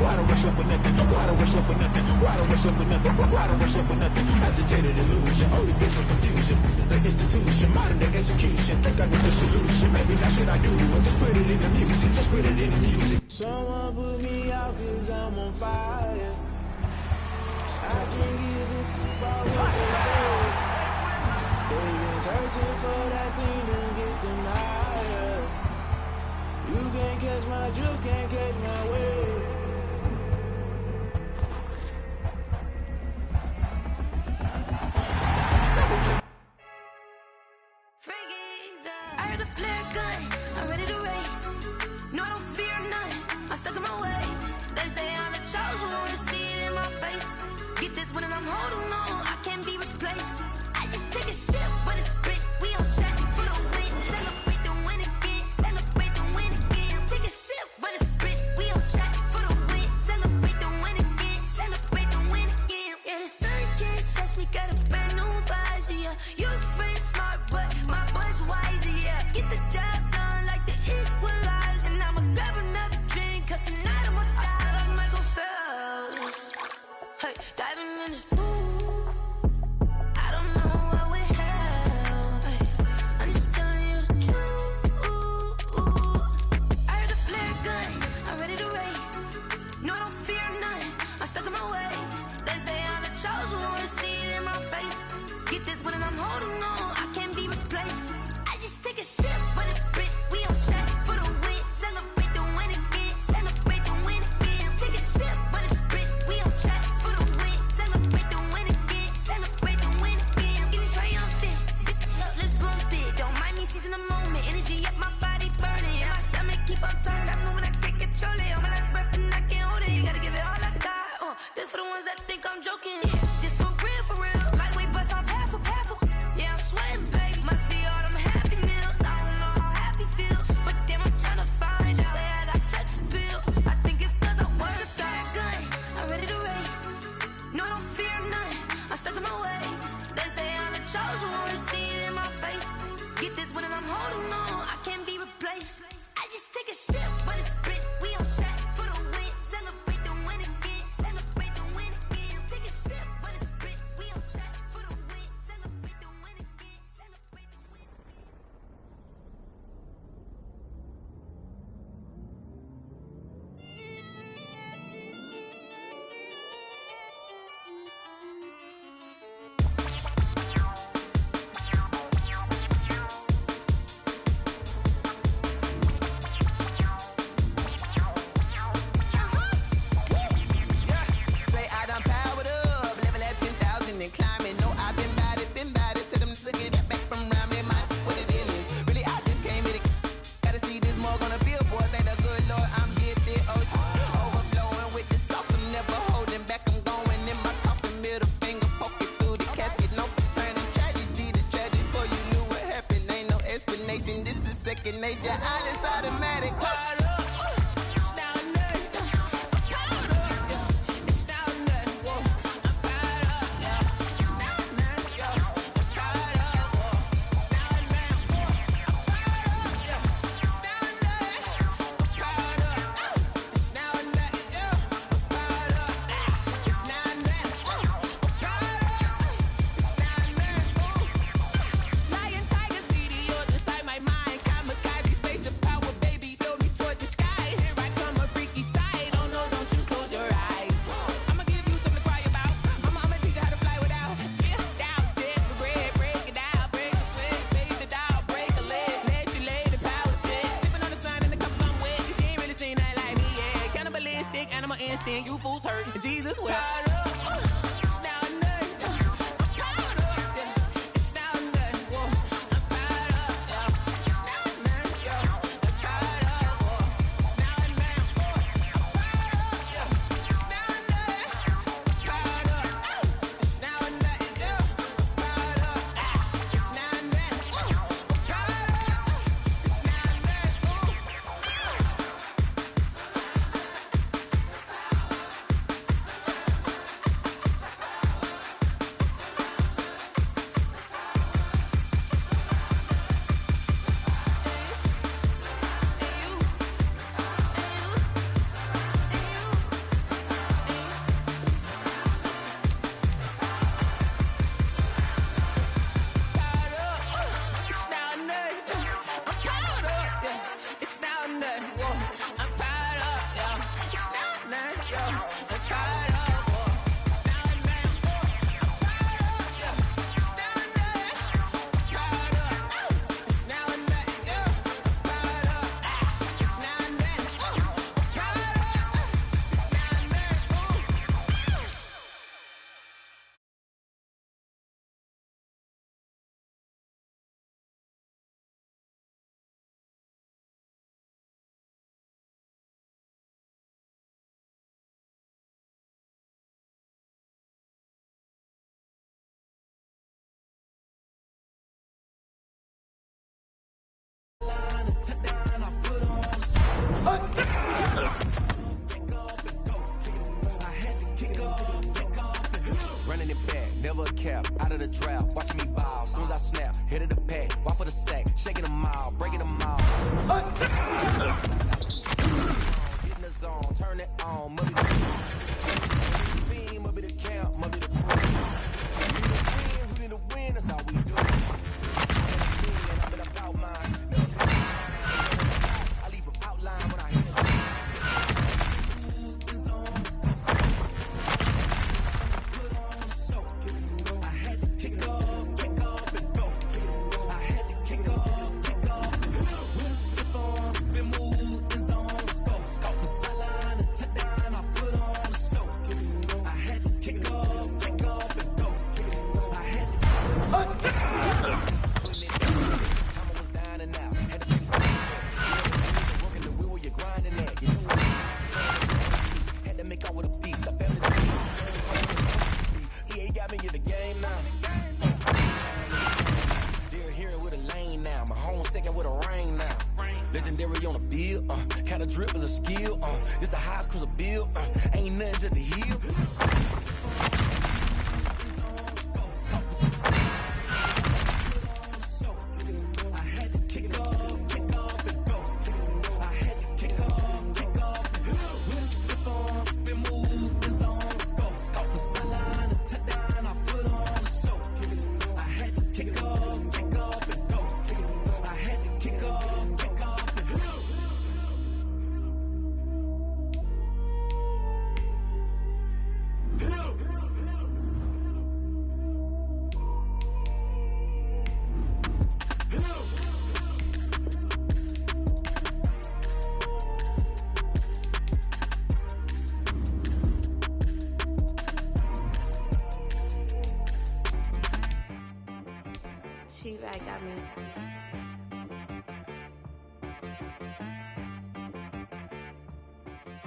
Why don't rush up for nothing? Why don't rush up for nothing? Why don't rush up for nothing? Why don't rush up for nothing? Agitated illusion, only been for confusion. The institution, modern day execution. Think I know the solution. Maybe now should I do it? Just put it in the music. Just put it in the music. Someone put me out 'cause I'm on fire. I can't give it too far what they say. They've been searching for that thing to get them higher. You can't catch my drift, can't catch my wave. I heard a flare gun, I'm ready to race. No, I don't fear none, I'm stuck in my ways. They say I'm the chosen one, to see it in my face. Get this one and I'm holding on, I can't be replaced. I just take a sip, but it's spit, we on track for the win. Celebrate the win again, celebrate the win again. Take a sip, but it's spit, we on track for the win. Celebrate the win again, celebrate the win again. Yeah, the sun can't touch me, got a brand new visor, yeah. Your friend smart, but my boy's wiser, yeah. Get the job done like the equalizer. And I'ma grab another drink, 'cause tonight I'ma die like Michael Phelps. Hey, diving in this pool, I don't know what we have. Hey, I'm just telling you the truth. I heard a flare gun, I'm ready to race. No, I don't fear none, I'm stuck in my ways. They say I'm the chosen one, to see it in my face. Get this one and I'm holding on, I can't be replaced. I just take a sip, but it's spit, we on track for the win. Celebrate the win again, celebrate the win again. Take a sip, but it's spit, we on track for the win. Celebrate the win again, celebrate the win again. Get it triumphant, look, let's bump it. Don't mind me seizing the moment, energy up my body burning. And my stomach keep up tight, stop moving, I can't control it. On my last breath and I can't hold it, you gotta give it all I got. This for the ones that think I'm joking. This for real, for real. Lightweight bust off half a half. Yeah, I'm sweating, babe. Must be all them happy meals. I don't know how happy feels, but damn, I'm tryna find you. Say I got sex appeal. I think it's 'cause I work that gun. I'm ready to race. No, I don't fear none, I'm stuck in my ways. They say I'm the chosen one, to see it in my face. Get this one and I'm holding on, I can't be replaced. I just take a sip, but it's spit, we on track for the win. Celebrate the win again, celebrate the win again. Take a sip, but it's spit, we on track for the win. Celebrate the win again, celebrate the win again. Say I done powered up, level at 10,000 and climbing. No, I've been bad it, tell them to get that back from around me. My what it is, really I just came here to gotta see this more gonna billboard. Thank the good Lord I'm gifted, overflowing with the sauce. I'm never holding back, I'm going in my coffin, middle finger poking through the casket. No turning tragedy to tragic, before you knew what happened. Ain't no explanation, this is second nature, all is automatic. Lion, tigers, meteors inside my mind. Kamikaze, spaceship power, baby, sail me toward the sky. Here I come, a freaky side. Oh no, don't you close your eyes. I'ma give you something to cry about. I'ma teach you how to fly without fear. Doubt, just regret, break it out, break a sweat, fade the dial, break a leg, let you lay the power check. Sipping on the sun in the cup, I'm wet. She ain't really seen nothing like me yet. Cannibalistic, animal instinct, you fools hurt. Jesus wept. Running it back, never a cap, out of the draft, watching me ball. Soon as I snap, hit of the pack, walk for the sack, shaking them all, breaking them all. Get in the zone, turn it on, must be the team, must be the camp, must be the crew. Who need to win, that's all we do. I've been about mine. I leave an outline when I hit it. Legendary on the field, kind of drip is a skill, this the highest cruiser bill, ain't nothing just the heel. She-Rag got me.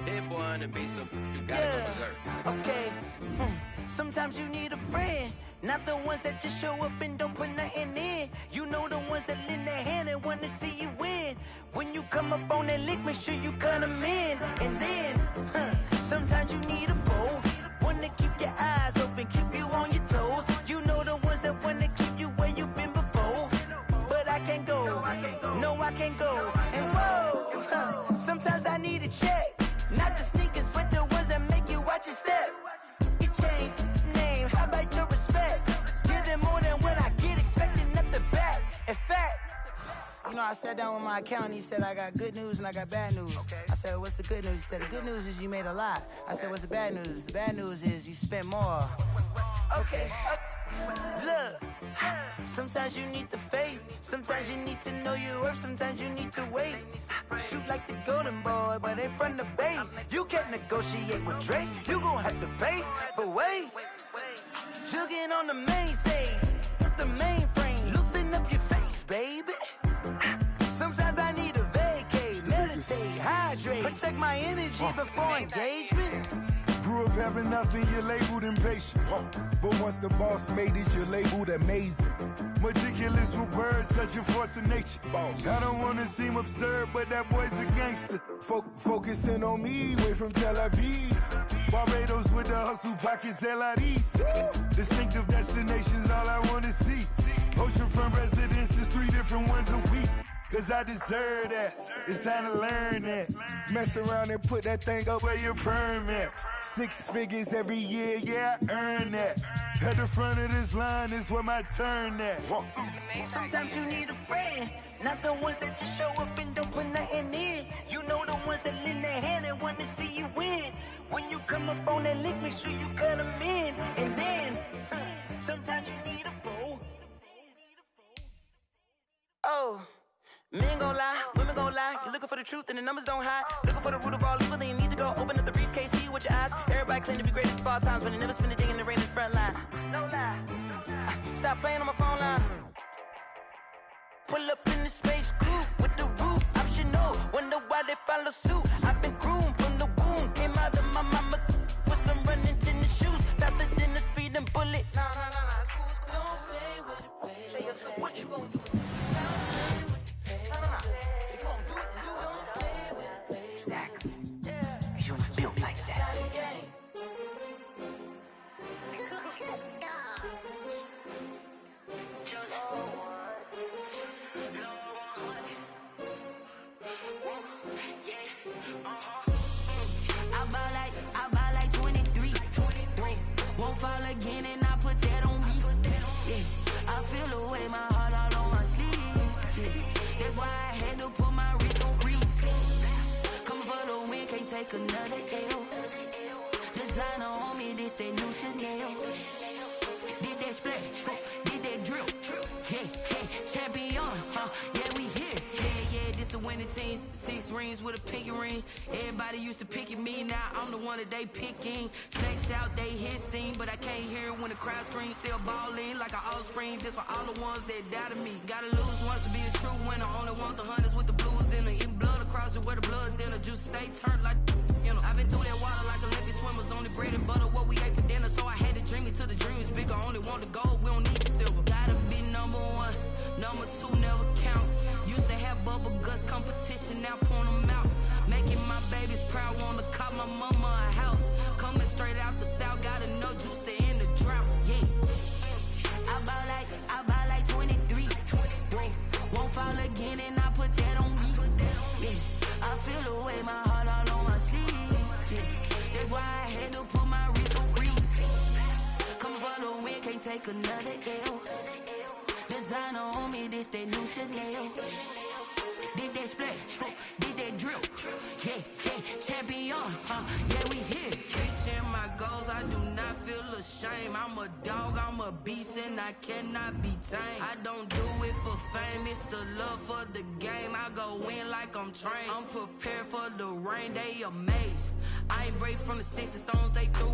That boy on the beat, so you gotta go berserk. Okay. Sometimes you need a friend, not the ones that just show up and don't put nothing in. You know the ones that lend their hand and wanna see you win. When you come up on that lick, make sure you cut them in. And then, sometimes you need a foe, one to keep your eyes open, keep you on your toes. You know the ones that wanna keep you where you've been before. But I can't go, no I can't go. And whoa, sometimes I need a check. Not the sneakers, but the ones that make you watch your step. You change name, how about your respect? Give them more than what I get, expecting nothing back. In fact, you know, I sat down with my accountant, he said, I got good news and I got bad news. I said, what's the good news? He said, the good news is you made a lot. I said, what's the bad news? The bad news is you spent more. Okay. Look, sometimes you need the faith, sometimes you need to know your worth, sometimes you need to wait. Shoot like the golden boy, but they from the bay. You can't negotiate with Drake, you gon' have to pay. But wait, jugging on the main stage, with the mainframe, loosen up your face, baby. Sometimes I need a vacate, meditate, hydrate, protect my energy before engagement. Grew up having nothing, you're labeled impatient. But once the boss made it, you're labeled amazing. Meticulous with words, such a force of nature. I don't wanna seem absurd, but that boy's a gangster. Focusing on me, way from Tel Aviv. Barbados with the hustle pockets, LIDs. Distinctive destinations, all I wanna see. Oceanfront residences, 3 different ones a week. Cause I deserve that, it's time to learn that. Mess around and put that thing up where your permit. 6 figures every year, yeah, I earn that. At the front of this line is where my turn at. Sometimes you need a friend, not the ones that just show up and don't put nothing in. You know the ones that lend their hand and want to see you win. When you come up on that lick, make sure you cut them in. And then, sometimes you need a foe. Oh. Men gon' lie, women gon' lie. You're looking for the truth and the numbers don't hide. Looking for the root of all evil, then you need to go open up the briefcase, see with your eyes. Everybody claim to be greatest of all times, but they never spend a day in the rain in the front line. No lie. Stop playing on my phone line. Pull up in the space coupe with the roof optional. Wonder why they follow suit. I've been groomed from the womb, came out of my mama with some running tennis shoes, faster than the speeding bullet. Nah, it's cool, it's cool. Don't play with it, baby. Say so what you gon' do? If you gon' do it, then do it. Don't play with it, baby. take another L. Designer on me, this that new Chanel. Did that splash, did that drill. Yeah, champion, yeah, we here. Yeah, this the winning team. 6 rings with a pinky ring. Everybody used to pick at me, now I'm the one that they picking. Snakes out, they hit scene, but I can't hear it when the crowd screams. Still balling like an offspring. This for all the ones that doubted me. Gotta lose once to be a true winner. Only want the hunters with the blues in it. Eating blood across it where the blood thinner. Juice stay turned like, you know. I've been through that water like Olympic swimmers. Only bread and butter, what we ate for dinner. So I had to dream it till the dream is bigger. Only want the gold, we don't need the silver. Gotta be number 1, number 2 never count. Used to have bubble guts competition, now point them out. Making my babies proud, wanna cop my mama a house. Coming straight out the south, gotta know juice to end the drought. Yeah, I buy like 23. Won't fall again, and I put that on me. Yeah, I feel the way, my heart all on my sleeve. Yeah, that's why I had to put my wrist on freeze. Come for the win, can't take another L. Designer on me, this that new Chanel. Did that splash, did that drill. Yeah, champion, yeah, we here. Reaching my goals, I do not feel ashamed. I'm a dog, I'm a beast, and I cannot be tamed. I don't do it for fame, it's the love for the game. I go in like I'm trained. I'm prepared for the rain, they amazed. I ain't break from the sticks and stones they threw.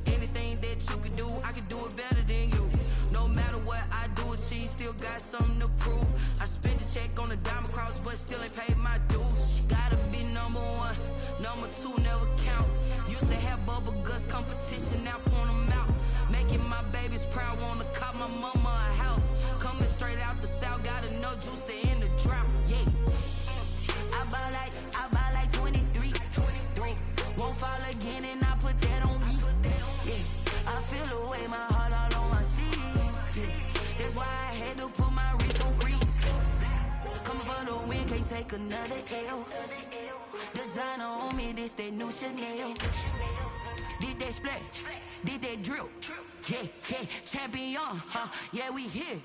Anything that you could do, I could do it better than you. No matter what I do, achieve, still got something to prove. I spent the check on the diamond cross, but still ain't paid my dues. Gotta be number 1, number 2 never count. Used to have bubble guts competition, now point them out. Making my babies proud, wanna cop my mama a house. Coming straight out the south, gotta know juice to end the drought. Yeah, I buy like 23. Won't fall again, and I put that on me. Yeah, I feel the way, my heart all on my sleeve. Yeah, that's why I had to put my wrist on freeze. Coming for the win, can't take another L. Designer on me, this that new Chanel. Did that splash, did that drill. Yeah, champion, yeah, we here.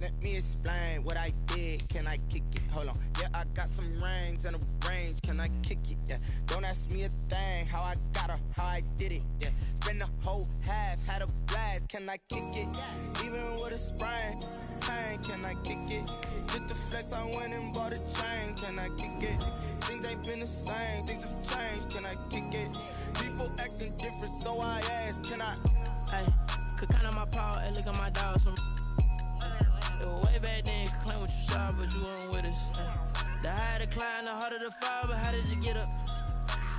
Let me explain what I did. Can I kick it? Hold on. Yeah, I got some rings and a range. Can I kick it? Yeah. Don't ask me a thing. How I got her, how I did it. Yeah. Spend the whole half, had a blast. Can I kick it? Even with a sprain. Pain, can I kick it? Just the flex, I went and bought a chain. Can I kick it? Things ain't been the same. Things have changed. Can I kick it? People acting different, so I asked. Can I? Hey, could count on my paw and look at my dogs from. Way back then, could claim what you saw, but you weren't with us. The higher the climb, the harder the fall, but how did you get up?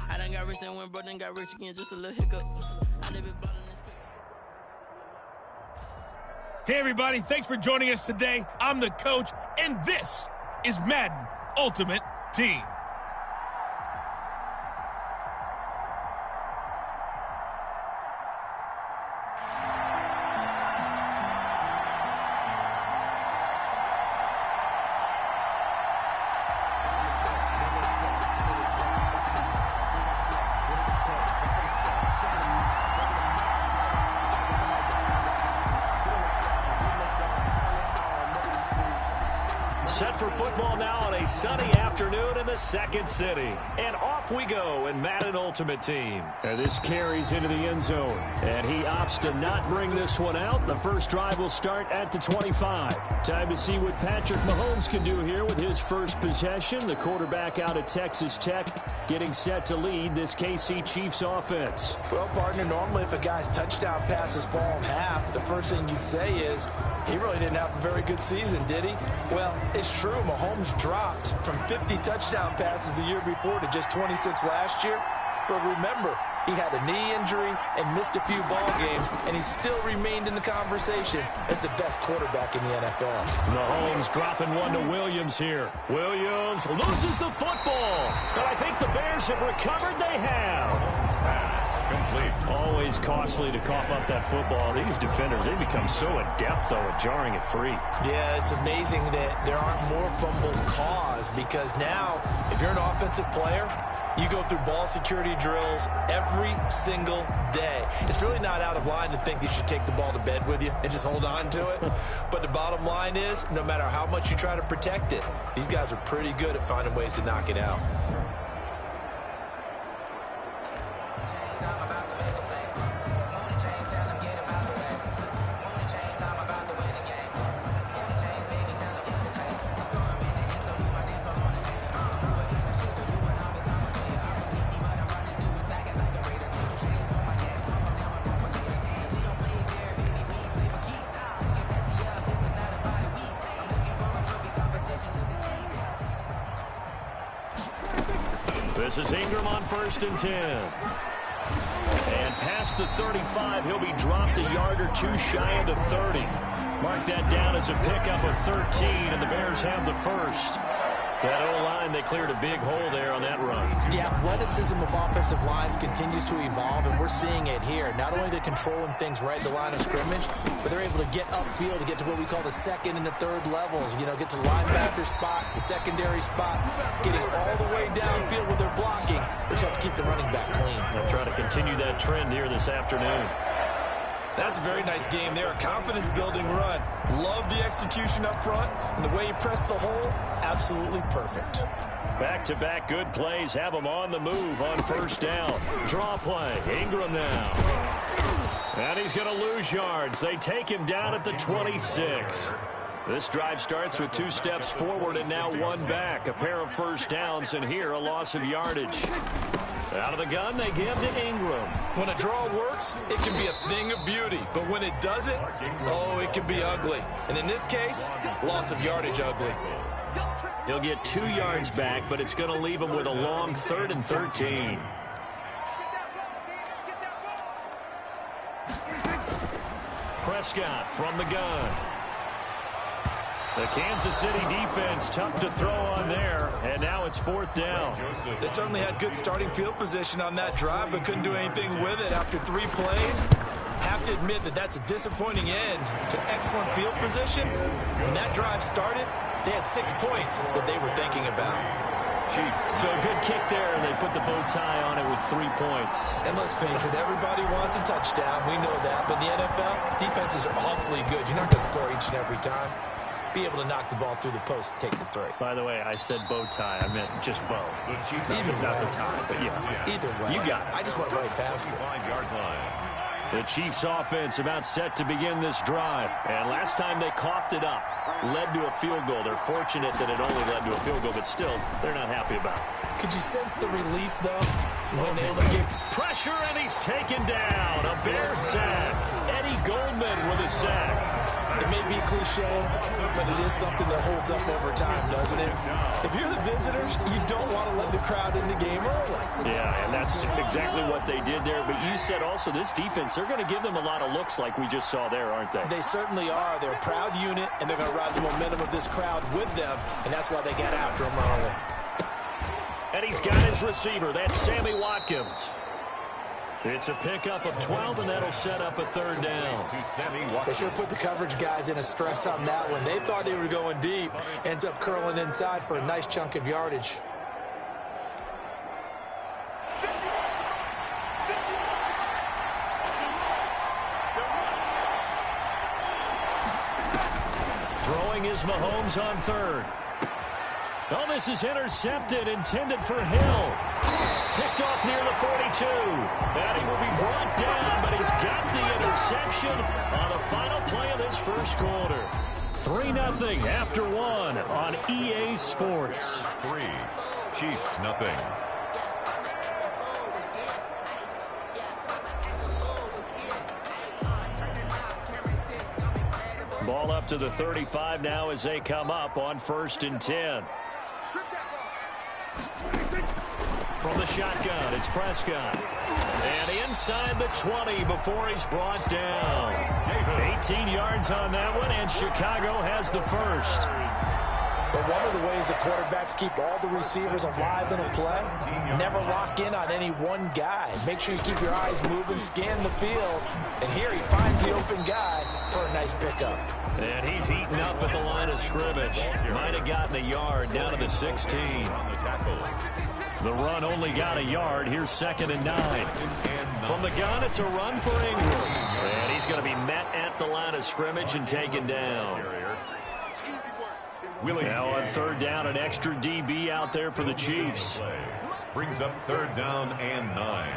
I done got rich and went broke, then got rich again, just a little hiccup. I live it ballin' this Hey everybody, thanks for joining us today. I'm the coach, and this is Madden Ultimate Team. Set for football now on a sunny afternoon in the second city. And off we go in Madden Ultimate Team. And this carries into the end zone. And he opts to not bring this one out. The first drive will start at the 25. Time to see what Patrick Mahomes can do here with his first possession. The quarterback out of Texas Tech getting set to lead this KC Chiefs offense. Well, partner, normally if a guy's touchdown passes fall in half, the first thing you'd say is, he really didn't have a very good season, did he? Well, it's true. Mahomes dropped from 50 touchdown passes the year before to just 26 last year. But remember, he had a knee injury and missed a few ball games, and he still remained in the conversation as the best quarterback in the NFL. Mahomes dropping one to Williams here. Williams loses the football. And I think the Bears have recovered. They have. Pass complete. always costly to cough up that football. These defenders, they become so adept, though, at jarring it free. Yeah, it's amazing that there aren't more fumbles caused, because now, if you're an offensive player, you go through ball security drills every single day. It's really not out of line to think that you should take the ball to bed with you and just hold on to it. But the bottom line is, no matter how much you try to protect it, these guys are pretty good at finding ways to knock it out. This is Ingram on 1st and 10. And past the 35, he'll be dropped a yard or two shy of the 30. Mark that down as a pickup of 13, and the Bears have the first. That O-line, they cleared a big hole there on that run. The athleticism of offensive lines continues to evolve, and we're seeing it here. Not only are they controlling things right at the line of scrimmage, but they're able to get upfield to get to what we call the second and the third levels. You know, get to the linebacker spot, the secondary spot, getting all the way downfield when they're blocking. They just have to keep the running back clean. They'll try to continue that trend here this afternoon. That's a very nice game there. A confidence-building run. Love the execution up front, and the way he pressed the hole, absolutely perfect. Back-to-back good plays have them on the move on 1st down. Draw play. Ingram now. And he's going to lose yards. They take him down at the 26. This drive starts with 2 steps forward and now 1 back. A pair of 1st downs, and here a loss of yardage. Out of the gun, they give to Ingram. When a draw works, it can be a thing of beauty. But when it doesn't, oh, it can be ugly. And in this case, loss of yardage ugly. He'll get 2 yards back, but it's going to leave him with a long 3rd and 13. Prescott from the gun. The Kansas City defense tough to throw on there, and now it's 4th down. They certainly had good starting field position on that drive, but couldn't do anything with it after 3 plays. Have to admit that that's a disappointing end to excellent field position. When that drive started, they had 6 points that they were thinking about. So a good kick there, and they put the bow tie on it with 3 points. And let's face it, everybody wants a touchdown. We know that. But in the NFL, defenses are awfully good. You're not going to score each and every time. Be able to knock the ball through the post and take the 3. By the way, I said bow tie. I meant just bow. Either not way. the tie, but yeah. Either way. You got it. I just went right past it. The Chiefs offense about set to begin this drive. And last time they coughed it up, led to a field goal. They're fortunate that it only led to a field goal, but still, they're not happy about it. Could you sense the relief, though, when they were getting pressure, and he's taken down. A Bear sack. Eddie Goldman with a sack. It may be cliche, but it is something that holds up over time, doesn't it? If you're the visitors, you don't want to let the crowd in the game early. Yeah, and that's exactly what they did there. But you said also this defense, they're going to give them a lot of looks like we just saw there, aren't they? They certainly are. They're a proud unit, and they're going to ride the momentum of this crowd with them, and that's why they got after him early. And he's got his receiver. That's Sammy Watkins. It's a pickup of 12, and that'll set up a 3rd down. They sure put the coverage guys in a stress on that one. They thought they were going deep. Ends up curling inside for a nice chunk of yardage. Throwing is Mahomes on 3rd. Oh, this is intercepted, intended for Hill. Picked off near the 42. And he will be brought down, but he's got the interception on the final play of this first quarter. 3-0 after 1 on EA Sports. 3, Chiefs nothing. Ball up to the 35 now as they come up on 1st and 10. From the shotgun, it's Prescott. And inside the 20 before he's brought down. 18 yards on that one, and Chicago has the first. But one of the ways the quarterbacks keep all the receivers alive in a play, never lock in on any one guy. Make sure you keep your eyes moving, scan the field, and here he finds the open guy for a nice pickup. And he's eaten up at the line of scrimmage. Might have gotten a yard down to the 16. The run only got a yard. Here's 2nd and 9. From the gun, it's a run for Ingram. And he's going to be met at the line of scrimmage and taken down. Now on 3rd down, an extra DB out there for the Chiefs. Brings up 3rd down and 9.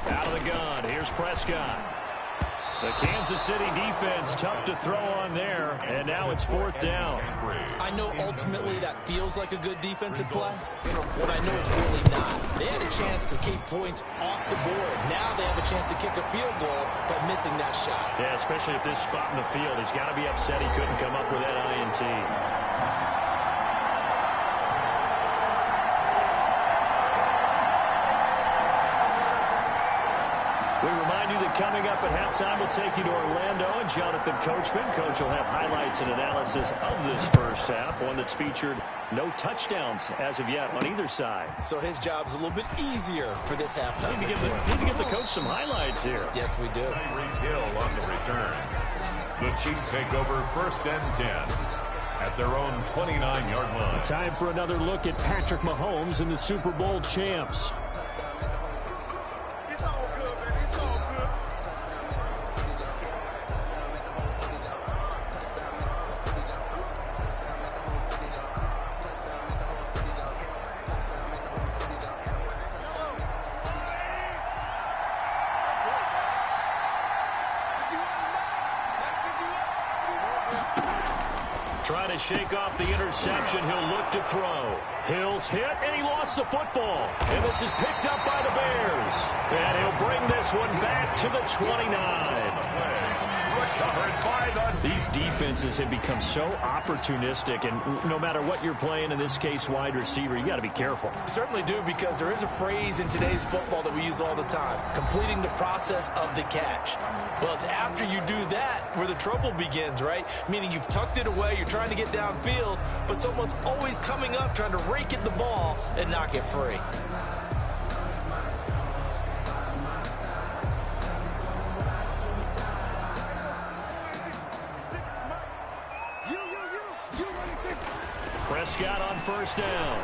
Out of the gun, here's Prescott. The Kansas City defense tough to throw on there, and now it's 4th down. I know ultimately that feels like a good defensive play, but I know it's really not. They had a chance to keep points off the board. Now they have a chance to kick a field goal by missing that shot. Yeah, especially at this spot in the field. He's got to be upset he couldn't come up with that INT. We remind you that coming up at halftime, we'll take you to Orlando and Jonathan Coachman. Coach will have highlights and analysis of this first half, one that's featured no touchdowns as of yet on either side. So his job's a little bit easier for this halftime. Need to give the coach some highlights here. Yes, we do. Tyreek Hill on the return. The Chiefs take over 1st and 10 at their own 29-yard line. Time for another look at Patrick Mahomes and the Super Bowl champs. Trying to shake off the interception. He'll look to throw. Hill's hit, and he lost the football. And this is picked up by the Bears. And he'll bring this one back to the 29. These defenses have become so opportunistic, and no matter what you're playing, in this case wide receiver, you got to be careful. Certainly do, because there is a phrase in today's football that we use all the time: completing the process of the catch. Well, it's after you do that where the trouble begins, right? Meaning you've tucked it away, you're trying to get downfield, but someone's always coming up trying to rake at the ball and knock it free. Prescott on 1st down.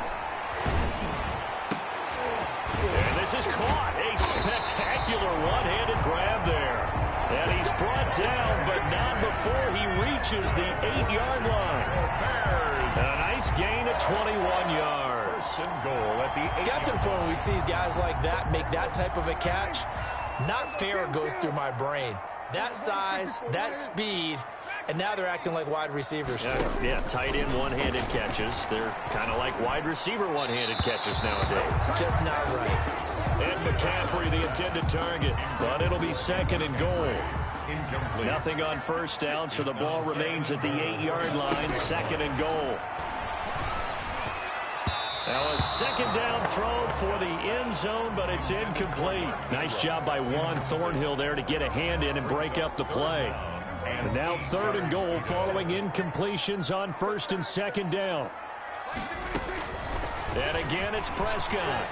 And this is caught. A spectacular one-handed grab there. And he's brought down, but not before he reaches the 8-yard line. A nice gain of 21 yards. It's got to the point where we see guys like that make that type of a catch. Not fair goes through my brain. That size, that speed, and now they're acting like wide receivers, too. Yeah, tight end one-handed catches. They're kind of like wide receiver one-handed catches nowadays. Just not right. And McCaffrey, the intended target, but it'll be 2nd and goal. Nothing on 1st down, so the ball remains at the 8-yard line, 2nd and goal. Now a 2nd down throw for the end zone, but it's incomplete. Nice job by Juan Thornhill there to get a hand in and break up the play. And now 3rd and goal following incompletions on 1st and 2nd down. And again, it's Prescott.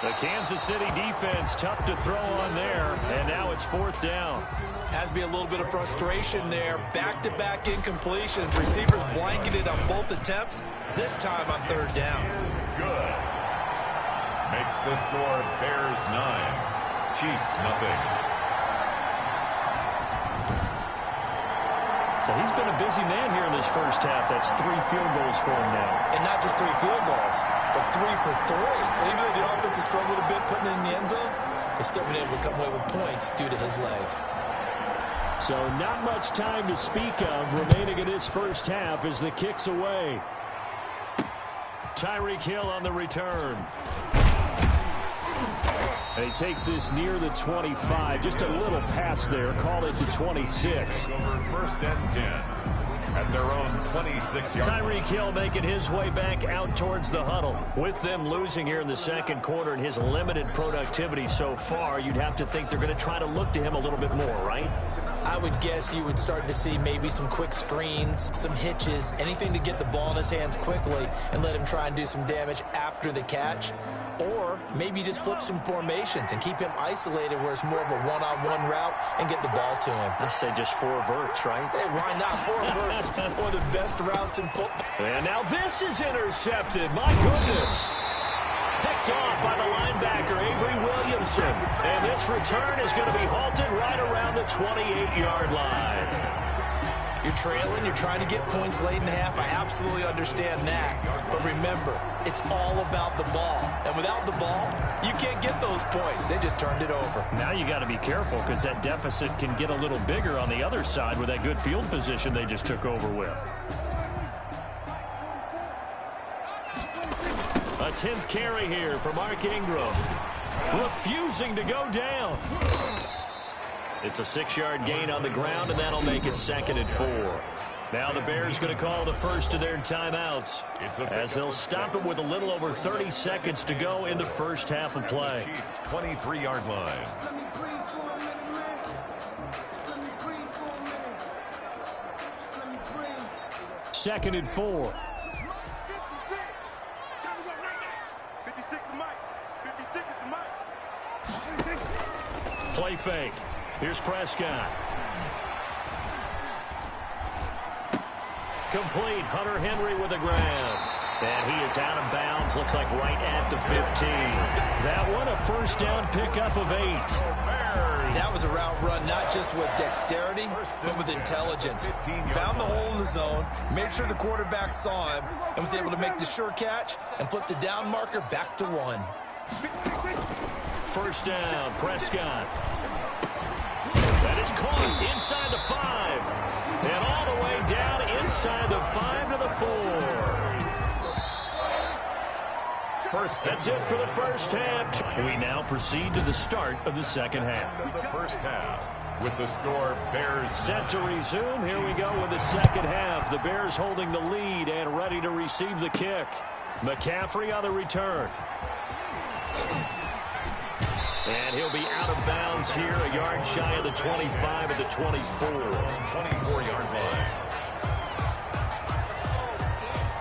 The Kansas City defense tough to throw on there, and now it's 4th down. Has to be a little bit of frustration there. Back-to-back incompletions. Receivers blanketed on both attempts, this time on 3rd down. Good. Makes the score Bears 9, Chiefs 0. So he's been a busy man here in this first half. That's 3 field goals for him now. And not just 3 field goals, but 3 for 3. So even though the offense has struggled a bit putting it in the end zone, they've still been able to come away with points due to his leg. So not much time to speak of remaining in this first half as the kick's away. Tyreek Hill on the return. And he takes this near the 25. Just a little pass there. Call it the 26. Over 1st and 10 at their own 26-yard line. Tyreek Hill making his way back out towards the huddle. With them losing here in the 2nd quarter and his limited productivity so far, you'd have to think they're going to try to look to him a little bit more, right? I would guess you would start to see maybe some quick screens, some hitches, anything to get the ball in his hands quickly and let him try and do some damage after the catch. Or maybe just flip some formations and keep him isolated where it's more of a one-on-one route and get the ball to him. I say just 4 verts, right? Hey, why not? 4 verts, one of the best routes in football. And now this is intercepted. My goodness. Picked off by the linebacker, Avery Williamson. And this return is going to be halted right around the 28-yard line. You're trailing, you're trying to get points late in the half. I absolutely understand that. But remember, it's all about the ball. And without the ball, you can't get those points. They just turned it over. Now you got to be careful because that deficit can get a little bigger on the other side with that good field position they just took over with. A 10th carry here for Mark Ingram. Refusing to go down. It's a 6-yard gain on the ground, and that'll make it 2nd and 4. Now the Bears going to call the first of their timeouts as they'll stop it with a little over 30 seconds to go in the first half of play. 23-yard line. Second and 4. Play fake. Here's Prescott. Complete. Hunter Henry with a grab. And he is out of bounds. Looks like right at the 15. That one a first down pickup of 8. That was a route run not just with dexterity, but with intelligence. Found the hole in the zone, made sure the quarterback saw him, and was able to make the sure catch and flip the down marker back to 1. First down, Prescott. That is caught inside the 5. And all the way down inside the 5 to the 4. That's it for the first half. We now proceed to the start of the second half. The first half with the score Bears. Set to resume. Here we go with the second half. The Bears holding the lead and ready to receive the kick. McCaffrey on the return. And he'll be out of bounds here, a yard shy of the 25 at the 24. 24-yard line.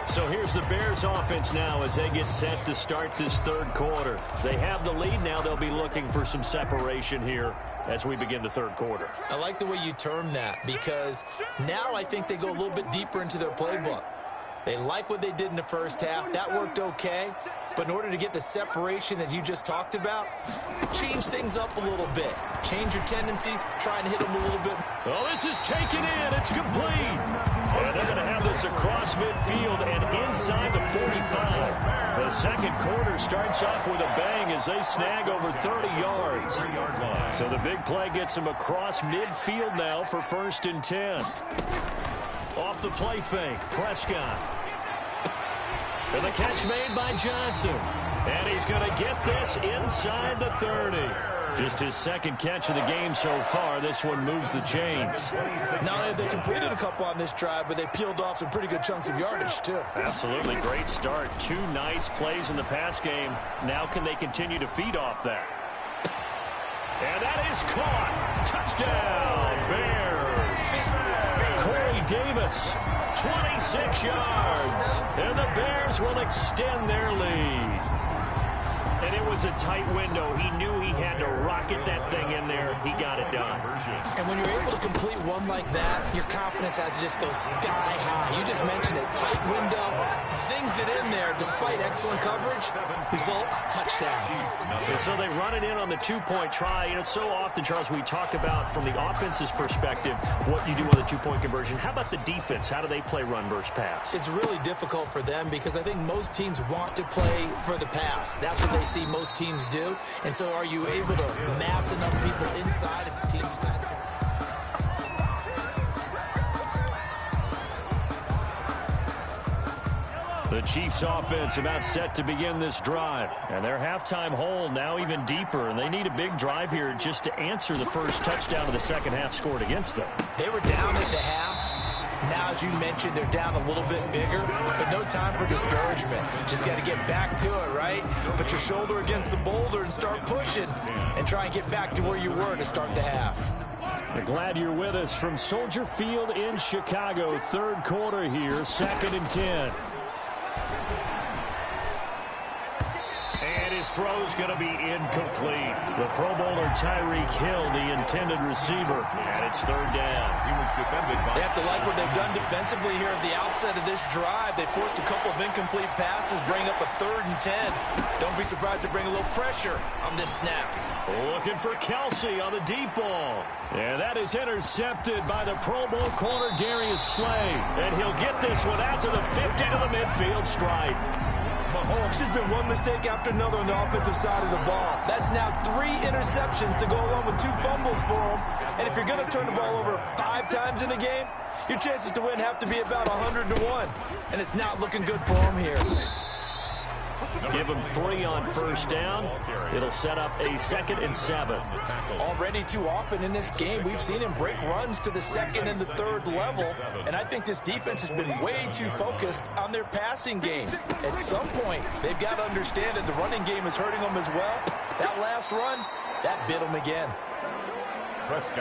So here's the Bears offense now as they get set to start this third quarter. They have the lead now. They'll be looking for some separation here as we begin the third quarter. I like the way you term that because now I think they go a little bit deeper into their playbook. They like what they did in the first half. That worked okay. But in order to get the separation that you just talked about, change things up a little bit. Change your tendencies. Try and hit them a little bit. Oh, this is taken in. It's complete. And they're going to have this across midfield and inside the 45. The second quarter starts off with a bang as they snag over 30 yards. So the big play gets them across midfield now for 1st and 10. Off the play fake, Prescott. And the catch made by Johnson. And he's going to get this inside the 30. Just his second catch of the game so far. This one moves the chains. Not only have they completed a couple on this drive, but they peeled off some pretty good chunks of yardage, too. Absolutely. Great start. 2 nice plays in the pass game. Now can they continue to feed off that? And that is caught. Touchdown, Bears. Corey Davis, 26 yards. And the Bears will extend their lead. And it was a tight window. He knew he had to rocket that thing in there. He got it done. And when you're able to complete one like that, your confidence has to just go sky high. You just mentioned it. Tight window, zings it in there despite excellent coverage. Result, touchdown. And so they run it in on the 2-point try. You know, so often, Charles, we talk about from the offense's perspective what you do on the 2-point conversion. How about the defense? How do they play run versus pass? It's really difficult for them because I think most teams want to play for the pass. That's what they see most teams do. And so are you able to mass enough people inside if the team decides to? The Chiefs offense about set to begin this drive. And their halftime hole now even deeper. And they need a big drive here just to answer the first touchdown of the second half scored against them. They were down at the half. Now, as you mentioned, they're down a little bit bigger, but no time for discouragement. Just got to get back to it, right? Put your shoulder against the boulder and start pushing and try and get back to where you were to start the half. We're glad you're with us from Soldier Field in Chicago. Third quarter here, 2nd and 10. And his throw's going to be incomplete. The Pro Bowler Tyreek Hill, the intended receiver, and it's 3rd down. He was defended by... They have to like what they've done defensively here at the outset of this drive. They forced a couple of incomplete passes, bring up a 3rd and 10. Don't be surprised to bring a little pressure on this snap. Looking for Kelsey on the deep ball. And that is intercepted by the Pro Bowl corner Darius Slay. And he'll get this one out to the 50 to the midfield stripe. Mahomes has been one mistake after another on the offensive side of the ball. That's now 3 interceptions to go along with 2 fumbles for him. And if you're going to turn the ball over 5 times in a game, your chances to win have to be about 100 to 1. And it's not looking good for him here. Give him 3 on 1st down. It'll set up a 2nd and 7. Already too often in this game, we've seen him break runs to the 2nd and the 3rd level. And I think this defense has been way too focused on their passing game. At some point, they've got to understand that the running game is hurting them as well. That last run, that bit them again.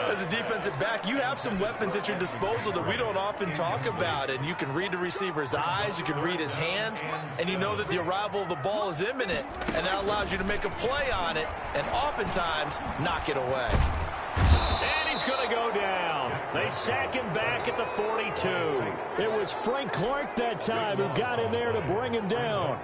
As a defensive back, you have some weapons at your disposal that we don't often talk about. And you can read the receiver's eyes, you can read his hands, and you know that the arrival of the ball is imminent. And that allows you to make a play on it and oftentimes knock it away. And he's going to go down. They sack him back at the 42. It was Frank Clark that time who got in there to bring him down.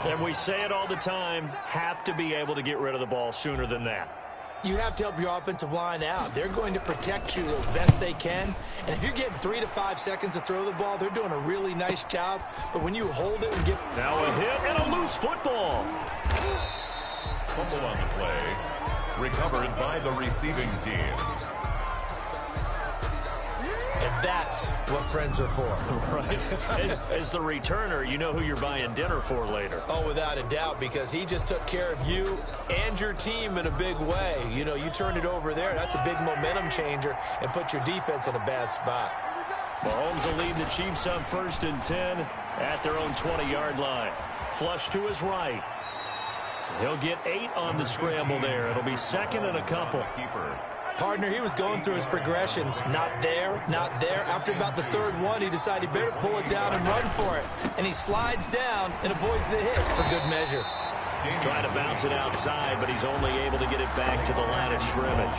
And we say it all the time, have to be able to get rid of the ball sooner than that. You have to help your offensive line out. They're going to protect you as best they can. And if you're getting 3 to 5 seconds to throw the ball, they're doing a really nice job. But when you hold it and get... Now a hit and a loose football. Fumble on the play. Recovered by the receiving team. And that's what friends are for. Right. As the returner, you know who you're buying dinner for later. Oh, without a doubt, because he just took care of you and your team in a big way. You know, you turn it over there, that's a big momentum changer and put your defense in a bad spot. Mahomes will lead the Chiefs on 1st and 10 at their own 20-yard line. Flush to his right. He'll get 8 on the scramble there. It'll be 2nd and a couple. Partner, he was going through his progressions. Not there, not there. After about the 3rd one, he decided he better pull it down and run for it. And he slides down and avoids the hit for good measure. Trying to bounce it outside, but he's only able to get it back to the line of scrimmage.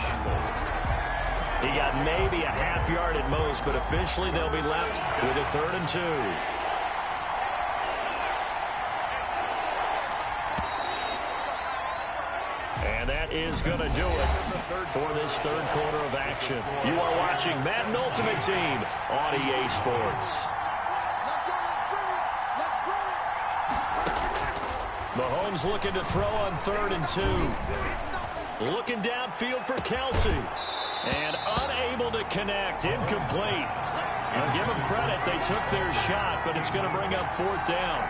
He got maybe a half yard at most, but officially they'll be left with a 3rd and 2. And that is going to do it for this 3rd quarter of action. You are watching Madden Ultimate Team on EA Sports. Mahomes looking to throw on 3rd and 2. Looking downfield for Kelsey. And unable to connect. Incomplete. Now give them credit. They took their shot, but it's going to bring up 4th down.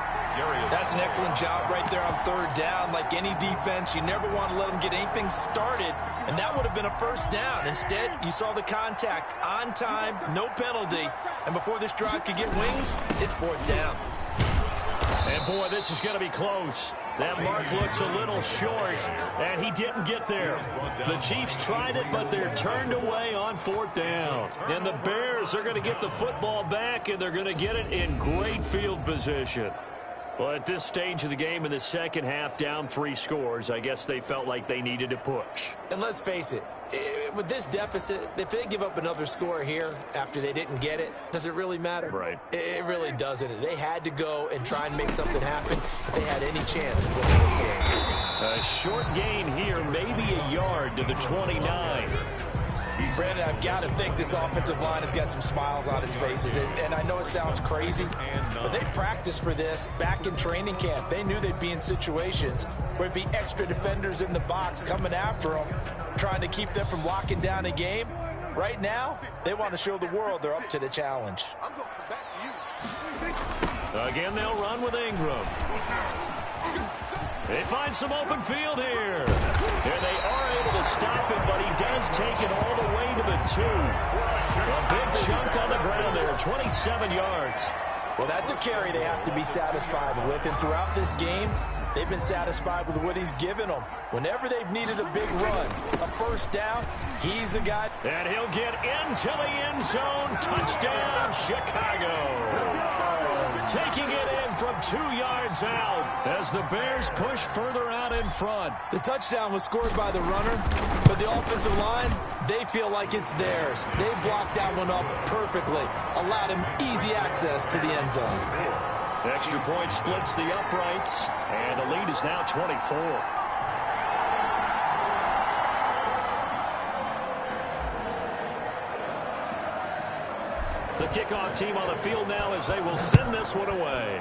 That's an excellent job right there on 3rd down. Like any defense, you never want to let them get anything started, and that would have been a 1st down. Instead, you saw the contact on time, no penalty, and before this drive could get wings, it's 4th down. And boy, this is going to be close. That mark looks a little short, and he didn't get there. The Chiefs tried it, but they're turned away on 4th down. And the Bears are going to get the football back, and they're going to get it in great field position. Well, at this stage of the game in the 2nd half, down 3 scores, I guess they felt like they needed to push. And let's face it, with this deficit, if they give up another score here after they didn't get it, does it really matter? Right. It really doesn't. They had to go and try and make something happen if they had any chance of winning this game. A short gain here, maybe a yard to the 29. Brandon, I've got to think this offensive line has got some smiles on its faces. And I know it sounds crazy, but they practiced for this back in training camp. They knew they'd be in situations where it'd be extra defenders in the box coming after them, trying to keep them from locking down a game. Right now, they want to show the world they're up to the challenge. Again, they'll run with Ingram. They find some open field here. And they are able to stop him, but he does take it all the way to the 2. A big chunk on the ground there, 27 yards. Well, that's a carry they have to be satisfied with. And throughout this game, They've been satisfied with what he's given them. Whenever they've needed a big run, a first down, he's the guy. And he'll get into the end zone. Touchdown, Chicago. Taking it in from 2 yards out as the Bears push further out in front. The touchdown was scored by the runner, but the offensive line, they feel like it's theirs. They blocked that one up perfectly, allowed him easy access to the end zone. Extra point splits the uprights, and the lead is now 24. The kickoff team on the field now as they will send this one away.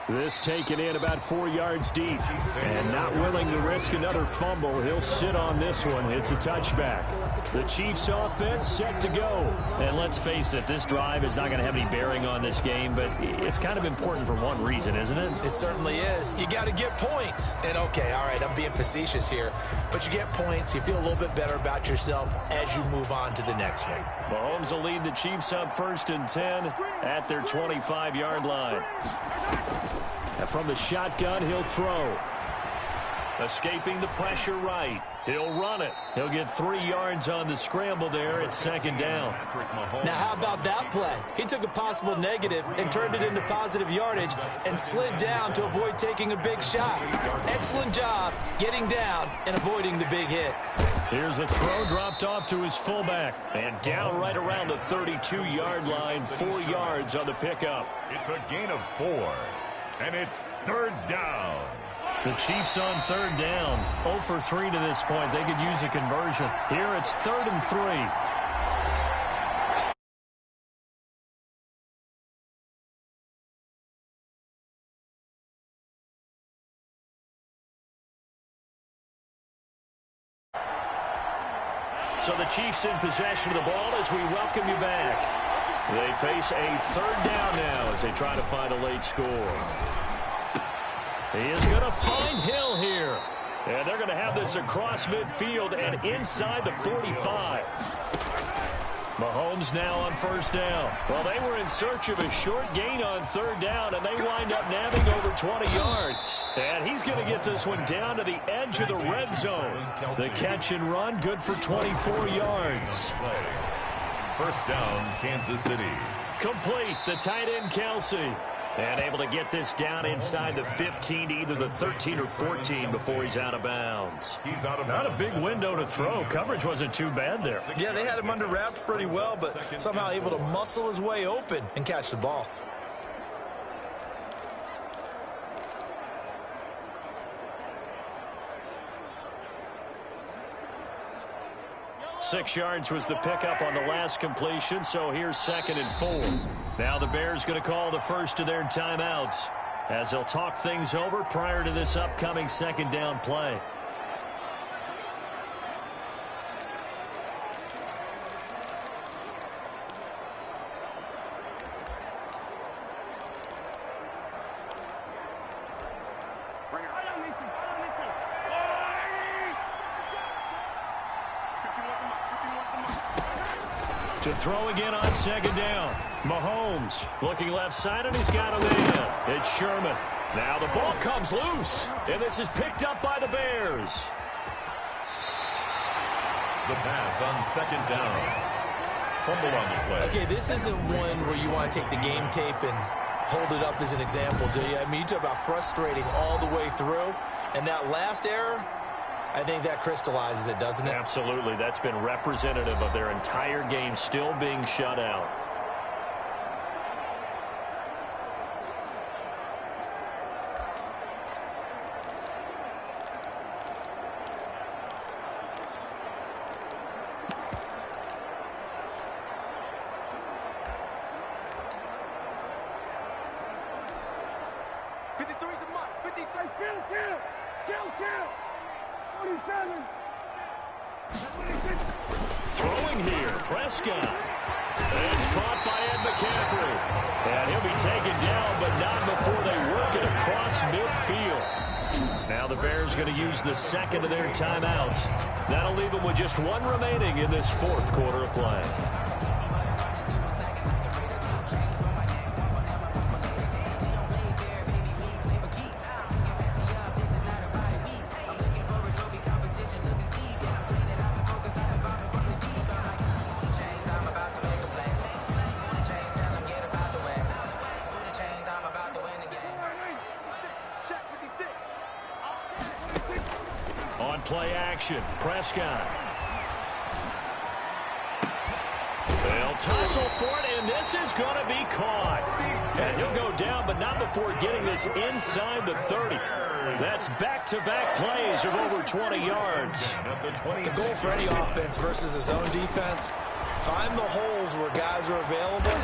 This taken in about 4 yards deep. And not willing to risk another fumble. He'll sit on this one. It's a touchback. The Chiefs offense set to go. And let's face it, this drive is not going to have any bearing on this game, but it's kind of important for one reason, isn't it? It certainly is. You got to get points. And okay, all right, I'm being facetious here, but you get points, you feel a little bit better about yourself as you move on to the next one. Mahomes will lead the Chiefs up 1st and 10 at their 25-yard line. And from the shotgun, he'll throw. Escaping the pressure right. He'll run it. He'll get 3 yards on the scramble there at 2nd down. Now, how about that play? He took a possible negative and turned it into positive yardage and slid down to avoid taking a big shot. Excellent job getting down and avoiding the big hit. Here's a throw dropped off to his fullback. And down right around the 32-yard line, 4 yards on the pickup. It's a gain of 4, and it's 3rd down. The Chiefs on 3rd down. 0 for 3 to this point. They could use a conversion. Here it's 3rd and 3. So the Chiefs in possession of the ball as we welcome you back. They face a 3rd down now as they try to find a late score. He is going to find Hill here. And they're going to have this across midfield and inside the 45. Mahomes now on 1st down. Well, they were in search of a short gain on 3rd down, and they wind up nabbing over 20 yards. And he's going to get this one down to the edge of the red zone. The catch and run, good for 24 yards. 1st down, Kansas City. Complete, the tight end Kelsey. And able to get this down inside the 15 to either the 13 or 14 before he's out of bounds. Not a big window to throw. Coverage wasn't too bad there. Yeah, they had him under wraps pretty well, but somehow able to muscle his way open and catch the ball. Six yards was the pickup on the last completion, so here's 2nd and 4. Now the Bears going to call the first of their timeouts as they'll talk things over prior to this upcoming 2nd down play. To throw again on 2nd down. Mahomes looking left side, and he's got it in. It's Sherman. Now the ball comes loose, and this is picked up by the Bears. The pass on 2nd down. Fumble on the play. Okay, this isn't one where you want to take the game tape and hold it up as an example, do you? I mean, you talk about frustrating all the way through, and that last error, I think that crystallizes it, doesn't it? Absolutely. That's been representative of their entire game still being shut out. Throwing here, Prescott. And it's caught by Ed McCaffrey. And he'll be taken down, but not before they work it across midfield. Now the Bears going to use the 2nd of their timeouts. That'll leave them with just 1 remaining in this 4th quarter of play. play action. Prescott. They'll tussle for it, and this is going to be caught. And he'll go down, but not before getting this inside the 30. That's back-to-back plays of over 20 yards. The goal for any offense versus his own defense, find the holes where guys are available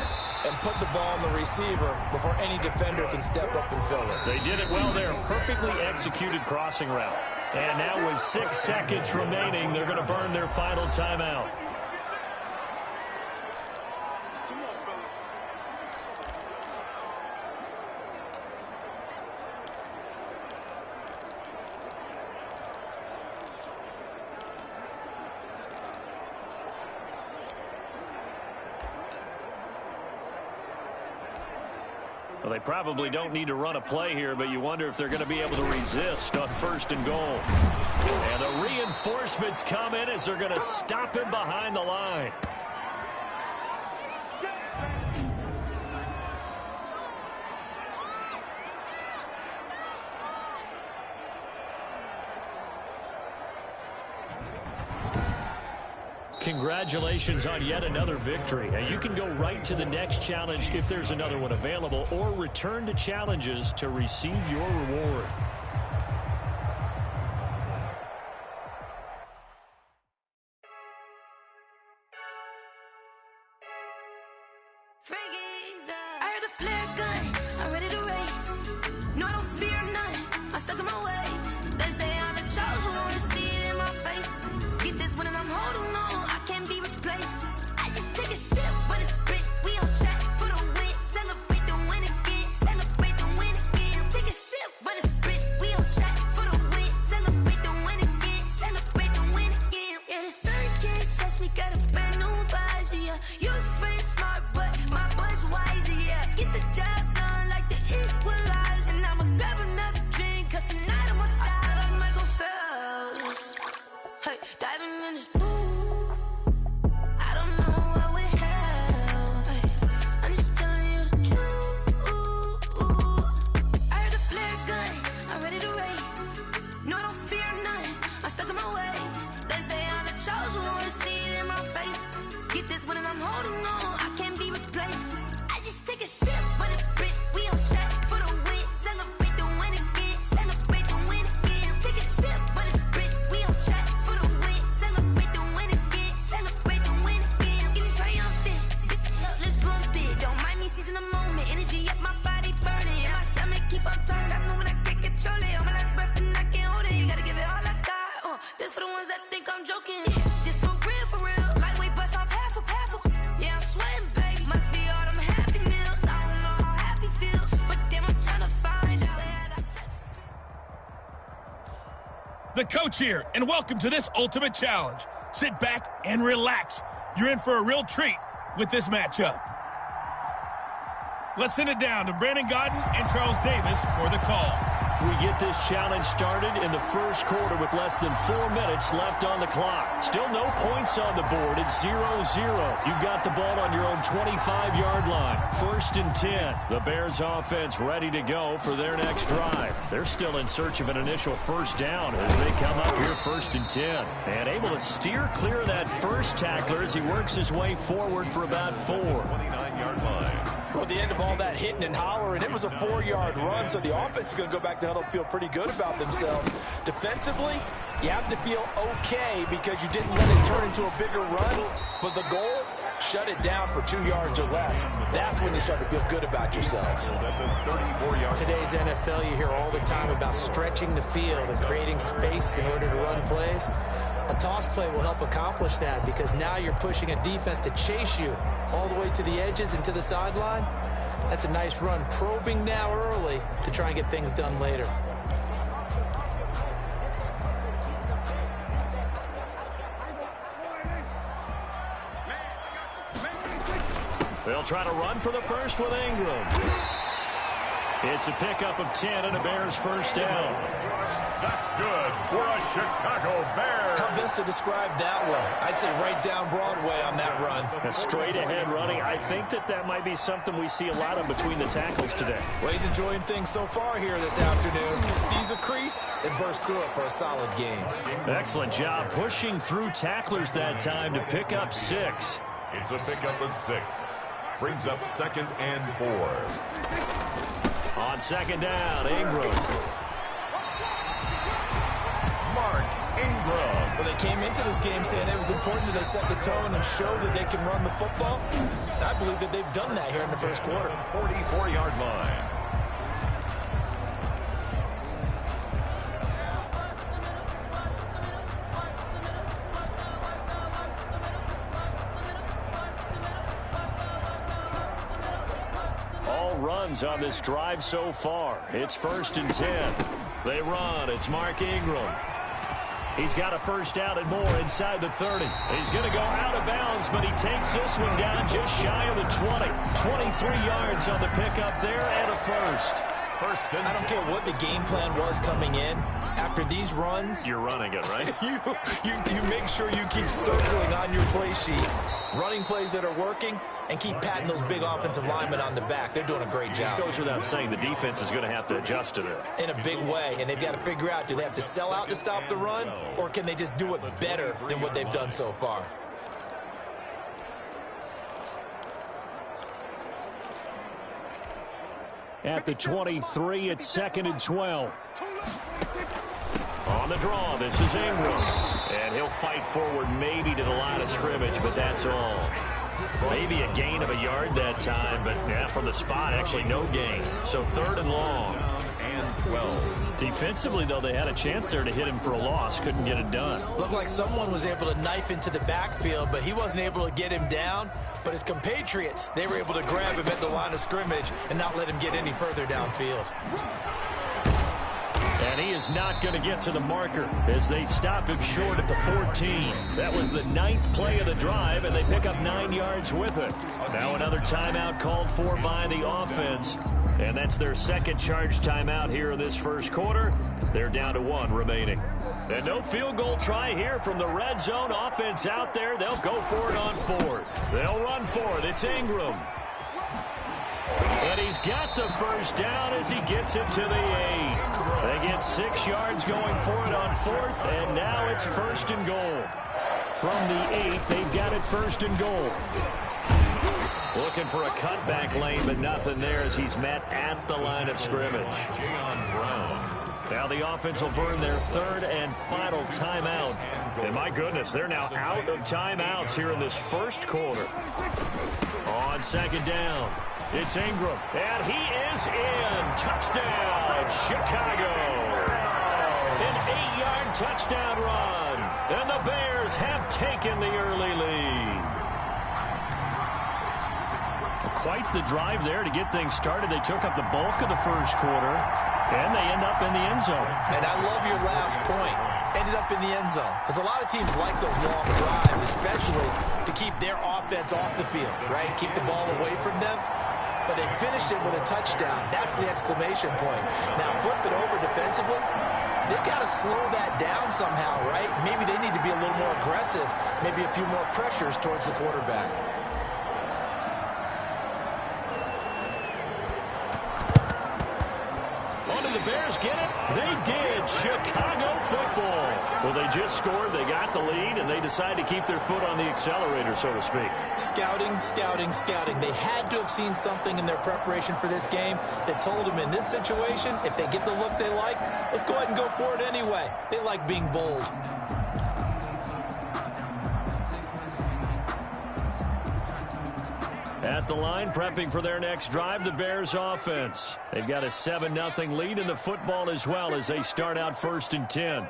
and put the ball on the receiver before any defender can step up and fill it. They did it well there. Perfectly executed crossing route. And now with 6 seconds remaining, they're going to burn their final timeout. Well, they probably don't need to run a play here, but you wonder if they're going to be able to resist on 1st and goal. And the reinforcements come in as they're going to stop him behind the line. Congratulations on yet another victory. Now you can go right to the next challenge if there's another one available, or return to challenges to receive your reward. I heard a flare gun, I'm ready to race. No, I don't fear none, I'm stuck in my ways. They say I'm the chosen one, to see it in my face. Get this one and I'm holding on, I can't be replaced. I just take a sip, but it's split, we on track for the win. Celebrate the win again, celebrate the win again. Take a sip, but it's split, we on track for the win. Celebrate the win again, celebrate the win again. Yeah, the sun can't touch me, got a brand new visor, yeah. You're friend smart, but my bud's wiser, yeah. Get the job done like the equalizer. And I'ma grab another drink, cause tonight I'ma die like Michael Phelps. Hey, diving in this pool, I don't know what would help. Hey, I'm just telling you the truth. I heard a flare gun, I'm ready to race. No, I don't fear none, I'm stuck in my ways. They say I'm the chosen one, to see it in my face. Get this one and I'm holding on, I can't be replaced. I just take a sip, but it's split, we on track for the win. Celebrate the win again, celebrate the win again. Take a sip, but it's split, we on track for the win. Celebrate the win again, celebrate the win again. Get it triumphant, let's bump it. Don't mind me seizing the moment, energy up my body burning. And my stomach keep up tight, stop moving, I can't control it. On my last breath and I can't hold it, you gotta give it all I got. This for the ones that think I'm joking. This for real, lightweight bust off half a. Yeah, I'm sweating, baby, must be all them happy meals. I don't know how happy feels, but damn, I'm trying to find you. Say I got sex. The coach here, and welcome to this ultimate challenge. Sit back and relax. You're in for a real treat with this matchup. Let's send it down to Brandon Godden and Charles Davis for the call. We get this challenge started in the first quarter with less than 4 minutes left on the clock. Still no points on the board. It's 0-0. You've got the ball on your own 25-yard line. 1st and 10. The Bears offense ready to go for their next drive. They're still in search of an initial first down as they come up here 1st and 10. And able to steer clear of that first tackler as he works his way forward for about 4. 29-yard line. Well, at the end of all that hitting and hollering, it was a 4-yard run, so the offense is going to go back to huddle, feel pretty good about themselves. Defensively, you have to feel okay because you didn't let it turn into a bigger run, but the goal, shut it down for 2 yards or less. That's when you start to feel good about yourselves. Today's NFL, you hear all the time about stretching the field and creating space in order to run plays. A toss play will help accomplish that because now you're pushing a defense to chase you all the way to the edges and to the sideline. That's a nice run, probing now early to try and get things done later. They'll try to run for the first with Ingram. It's a pickup of 10 and a Bears first down. That's good for a Chicago Bears. How best to describe that one. I'd say right down Broadway on that run. A straight-ahead running. I think that might be something we see a lot of between the tackles today. Well, he's enjoying things so far here this afternoon. Sees a crease and bursts through it for a solid game. Excellent job pushing through tacklers that time to pick up 6. It's a pickup of 6. Brings up 2nd and 4. On 2nd down, Ingram. Mark Ingram. Well, they came into this game saying it was important that they set the tone and show that they can run the football. And I believe that they've done that here in the first quarter. 44-yard line. Runs on this drive so far. It's 1st and 10. They run. It's Mark Ingram. He's got a first down and more inside the 30. He's going to go out of bounds, but he takes this one down just shy of the 20. 23 yards on the pickup there and a first. I don't care what the game plan was coming in. After these runs, you're running it, right? you make sure you keep circling on your play sheet. Running plays that are working and keep patting those big offensive linemen on the back. They're doing a great job. It goes without saying the defense is going to have to adjust to that. In a big way, and they've got to figure out, do they have to sell out to stop the run, or can they just do it better than what they've done so far? At the 23, it's 2nd and 12. On the draw, this is Ingram. And he'll fight forward maybe to the line of scrimmage, but that's all. Maybe a gain of a yard that time, but yeah, from the spot, actually no gain. So 3rd and long. And 12. Defensively, though, they had a chance there to hit him for a loss. Couldn't get it done. Looked like someone was able to knife into the backfield, but he wasn't able to get him down. But his compatriots, they were able to grab him at the line of scrimmage and not let him get any further downfield. And he is not going to get to the marker as they stop him short at the 14. That was the 9th play of the drive, and they pick up 9 yards with it. Now another timeout called for by the offense. And that's their 2nd charge timeout here in this first quarter. They're down to 1 remaining. And no field goal try here from the red zone offense out there. They'll go for it on 4th. They'll run for it. It's Ingram. And he's got the first down as he gets it to the 8. They get 6 yards going for it on 4th, and now it's 1st and goal. From the 8, they've got it 1st and goal. Looking for a cutback lane, but nothing there as he's met at the line of scrimmage. Jayon Brown. Now the offense will burn their 3rd and final timeout. And my goodness, they're now out of timeouts here in this first quarter. On 2nd down, it's Ingram. And he is in. Touchdown, Chicago. An 8-yard touchdown run. And the Bears have taken the early lead. Quite the drive there to get things started. They took up the bulk of the first quarter, and they end up in the end zone. And I love your last point. Ended up in the end zone. Because a lot of teams like those long drives, especially to keep their offense off the field, right? Keep the ball away from them. But they finished it with a touchdown. That's the exclamation point. Now, flip it over defensively. They've got to slow that down somehow, right? Maybe they need to be a little more aggressive. Maybe a few more pressures towards the quarterback. The Bears get it? They did. Chicago football. Well, they just scored, they got the lead, and they decide to keep their foot on the accelerator, so to speak. Scouting, scouting, scouting. They had to have seen something in their preparation for this game that told them in this situation, if they get the look they like, let's go ahead and go for it anyway. They like being bold. At the line, prepping for their next drive, the Bears offense. They've got a 7-0 lead in the football as well as they start out 1st and 10.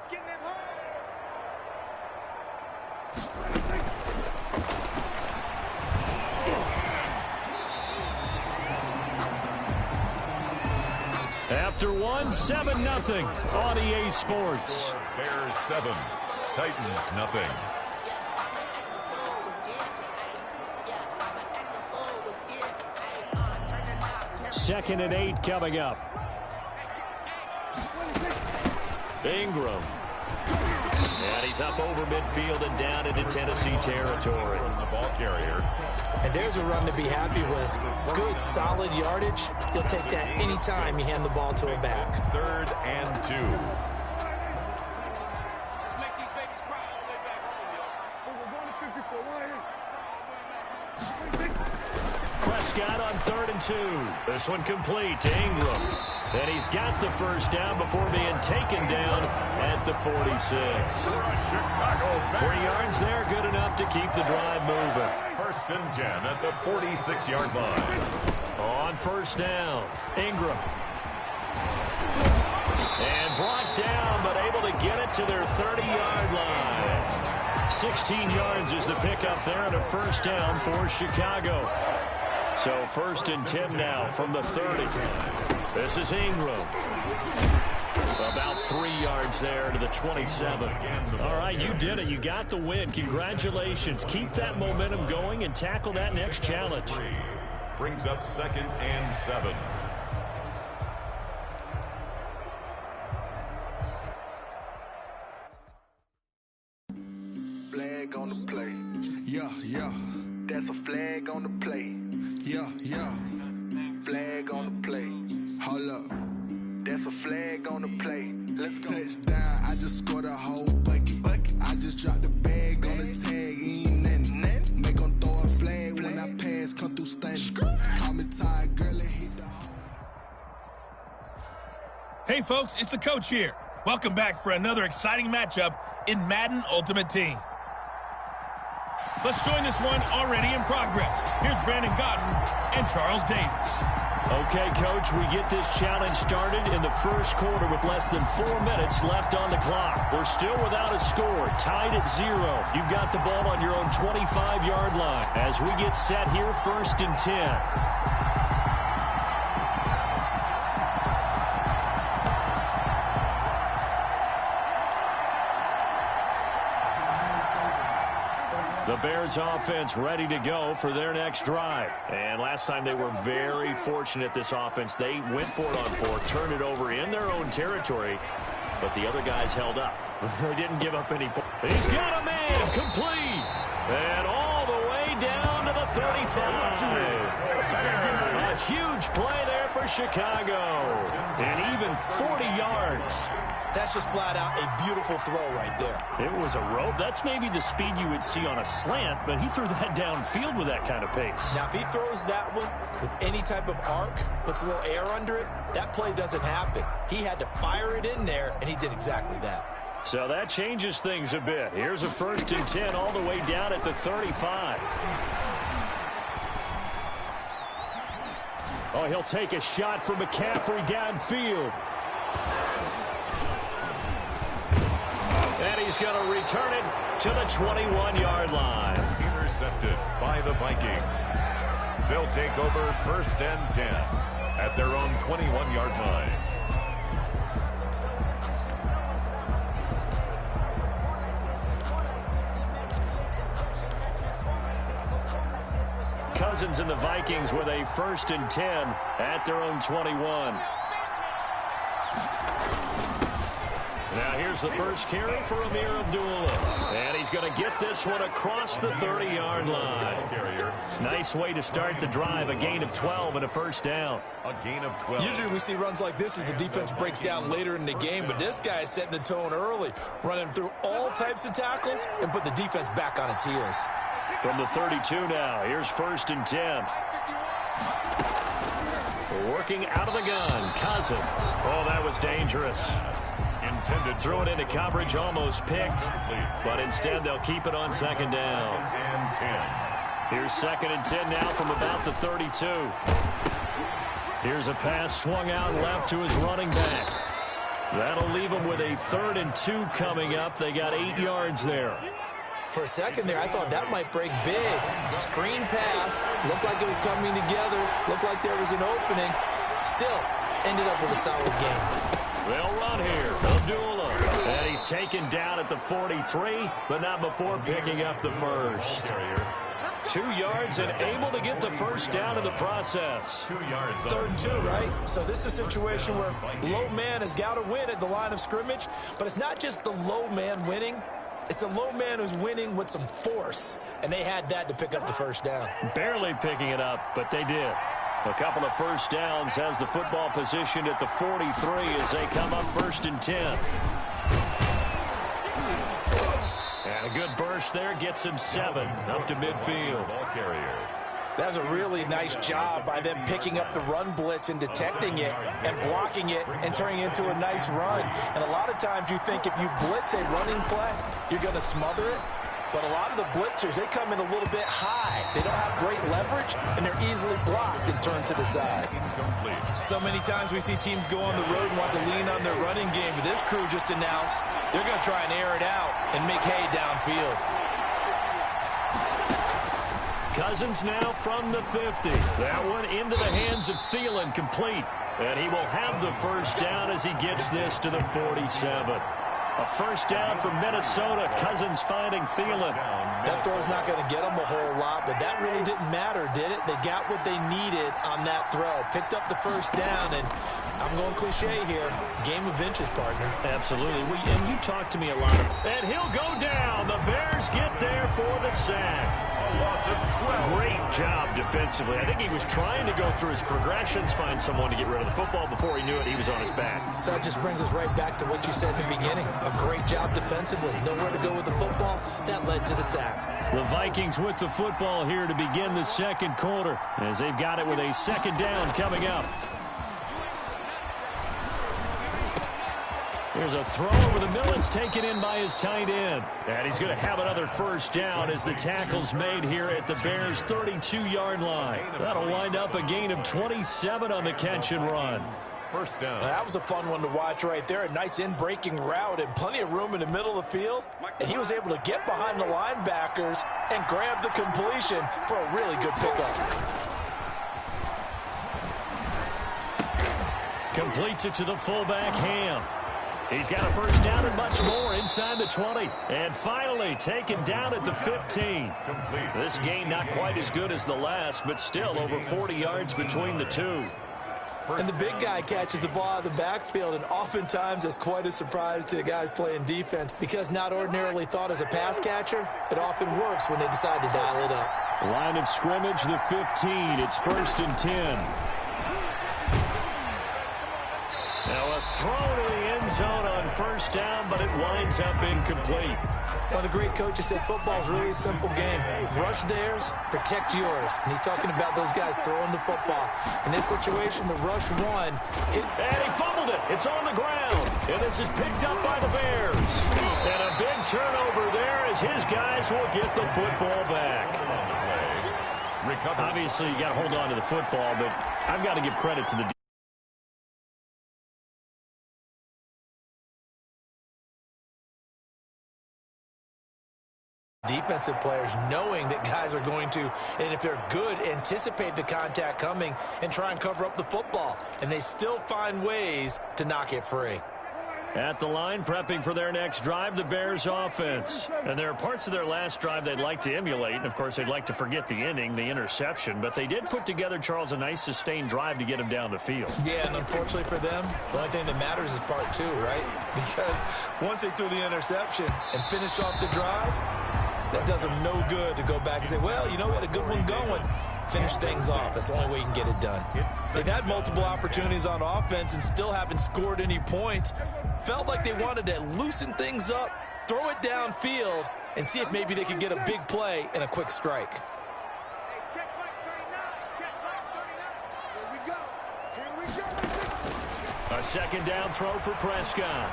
After 7-0 on EA Sports. Bears 7, Titans nothing. Second and 8 coming up. Ingram And he's up over midfield and down into Tennessee territory. The ball carrier. And there's a run to be happy with. Good, solid yardage. He'll take that anytime you hand the ball to a back. 3rd and 2. Prescott on 3rd and 2. This one complete to Ingram. And he's got the first down before being taken down at the 46. 3 yards there, good enough to keep the drive moving. 1st and 10 at the 46-yard line. On 1st down, Ingram. And brought down, but able to get it to their 30-yard line. 16 yards is the pickup there and a 1st down for Chicago. So 1st and 10 now from the 30. This is Ingram. About 3 yards there to the 27. All right, you did it. You got the win. Congratulations. Keep that momentum going and tackle that next challenge. Brings up 2nd and 7. Flag on the play. Yeah, yeah. That's a flag on the play. Yeah, yeah. Flag on the play. Hold up. That's a flag on the play. Let's go. Touchdown, I just scored a whole bucket. I just dropped the bag on the tag, ain't nothing. Make them throw a flag when I pass, come through stunning. Call me tired, girl, and hit the hole. Hey, folks, it's the coach here. Welcome back for another exciting matchup in Madden Ultimate Team. Let's join this one already in progress. Here's Brandon Godden and Charles Davis. Okay, Coach, we get this challenge started in the 1st quarter with less than 4 minutes left on the clock. We're still without a score, tied at 0. You've got the ball on your own 25-yard line as we get set here, 1st and 10. The Bears offense ready to go for their next drive. And last time they were very fortunate, this offense. They went for it on 4, turned it over in their own territory, but the other guys held up. They didn't give up any points. He's got a man complete. And all the way down to the 35. A huge play there for Chicago. And even 40 yards. That's just flat out a beautiful throw right there. It was a rope. That's maybe the speed you would see on a slant, but he threw that downfield with that kind of pace. Now, if he throws that one with any type of arc, puts a little air under it, that play doesn't happen. He had to fire it in there, and he did exactly that. So that changes things a bit. Here's a 1st and 10 all the way down at the 35. Oh, he'll take a shot from McCaffrey downfield. And he's going to return it to the 21-yard line. Intercepted by the Vikings. They'll take over 1st and 10 at their own 21-yard line. Cousins and the Vikings with a 1st and 10 at their own 21. Now here's the first carry for Amir Abdullah. And he's going to get this one across the 30-yard line. Nice way to start the drive. A gain of 12 and a 1st down. A gain of 12. Usually we see runs like this as the defense breaks down later in the game, but this guy is setting the tone early, running through all types of tackles and put the defense back on its heels. From the 32 now, here's 1st and 10. Working out of the gun, Cousins. Oh, that was dangerous. Intended. Threw it into coverage, almost picked, but instead they'll keep it on 2nd down. Here's 2nd and 10 now from about the 32. Here's a pass swung out left to his running back. That'll leave him with a 3rd and 2 coming up. They got 8 yards there. For a second there, I thought that might break big. Screen pass, looked like it was coming together, looked like there was an opening. Still, ended up with a solid game. They'll run here. Abdullah. And he's taken down at the 43, but not before picking up the 1st. 2 yards and able to get the first down in the process. 2 yards. 3rd and 2, right? So this is a situation where low man has got to win at the line of scrimmage, but it's not just the low man winning. It's the low man who's winning with some force, and they had that to pick up the first down. Barely picking it up, but they did. A couple of first downs, has the football positioned at the 43 as they come up 1st and 10. And a good burst there gets him 7 up to midfield. Ball carrier. That's a really nice job by them picking up the run blitz and detecting it and blocking it and turning it into a nice run. And a lot of times you think if you blitz a running play, you're going to smother it. But a lot of the blitzers, they come in a little bit high. They don't have great leverage, and they're easily blocked and turned to the side. So many times we see teams go on the road and want to lean on their running game. But this crew just announced they're going to try and air it out and make hay downfield. Cousins now from the 50. That one into the hands of Thielen, complete. And he will have the first down as he gets this to the 47. A first down for Minnesota. Cousins finding Thielen. That throw's not going to get them a whole lot, but that really didn't matter, did it? They got what they needed on that throw. Picked up the first down, and I'm going cliche here. Game of inches, partner. Absolutely. And you talked to me a lot. And he'll go down. The Bears get there for the sack. Great job defensively. I think he was trying to go through his progressions, find someone to get rid of the football. Before he knew it, he was on his back. So that just brings us right back to what you said in the beginning. A great job defensively. Nowhere to go with the football. That led to the sack. The Vikings with the football here to begin the 2nd quarter, as they've got it with a 2nd down coming up. There's a throw over the middle. It's taken in by his tight end. And he's going to have another first down as the tackle's made here at the Bears' 32-yard line. That'll wind up a gain of 27 on the catch and run. First down. That was a fun one to watch right there. A nice in-breaking route and plenty of room in the middle of the field. And he was able to get behind the linebackers and grab the completion for a really good pickup. Completes it to the fullback, Ham. He's got a first down and much more inside the 20. And finally taken down at the 15. This game not quite as good as the last, but still over 40 yards between the two. And the big guy catches the ball out of the backfield, and oftentimes it's quite a surprise to the guys playing defense because not ordinarily thought as a pass catcher, it often works when they decide to dial it up. Line of scrimmage, the 15. It's 1st and 10. Now a throw to the end zone on first down, but it winds up incomplete. One of the great coaches said football's really a simple game. Rush theirs, protect yours. And he's talking about those guys throwing the football. In this situation, the rush won. And he fumbled it. It's on the ground. And this is picked up by the Bears. And a big turnover there as his guys will get the football back. Obviously, you got to hold on to the football, but I've got to give credit to the defensive players knowing that guys are going to, and if they're good, anticipate the contact coming and try and cover up the football. And they still find ways to knock it free. At the line, prepping for their next drive, the Bears offense. And there are parts of their last drive they'd like to emulate. And, of course, they'd like to forget the ending, the interception. But they did put together, Charles, a nice sustained drive to get him down the field. Yeah, and unfortunately for them, the only thing that matters is part 2, right? Because once they threw the interception and finished off the drive, that does them no good to go back and say, well, you know, we had a good one going. Finish things off. That's the only way you can get it done. They've had multiple opportunities on offense and still haven't scored any points. Felt like they wanted to loosen things up, throw it downfield, and see if maybe they could get a big play and a quick strike. A second down throw for Prescott.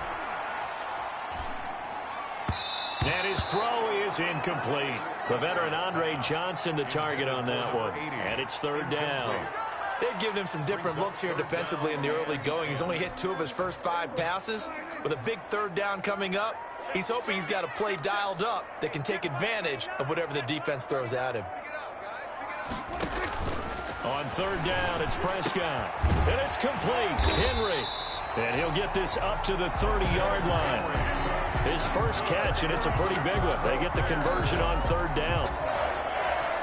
And his throw is incomplete. The veteran Andre Johnson the target on that one. And it's 3rd down. They've given him some different looks here defensively in the early going. He's only hit 2 of his first 5 passes. With a big 3rd down coming up, he's hoping he's got a play dialed up that can take advantage of whatever the defense throws at him. On 3rd down, it's Prescott. And it's complete. Henry. And he'll get this up to the 30-yard line. His first catch, and it's a pretty big one. They get the conversion on 3rd down.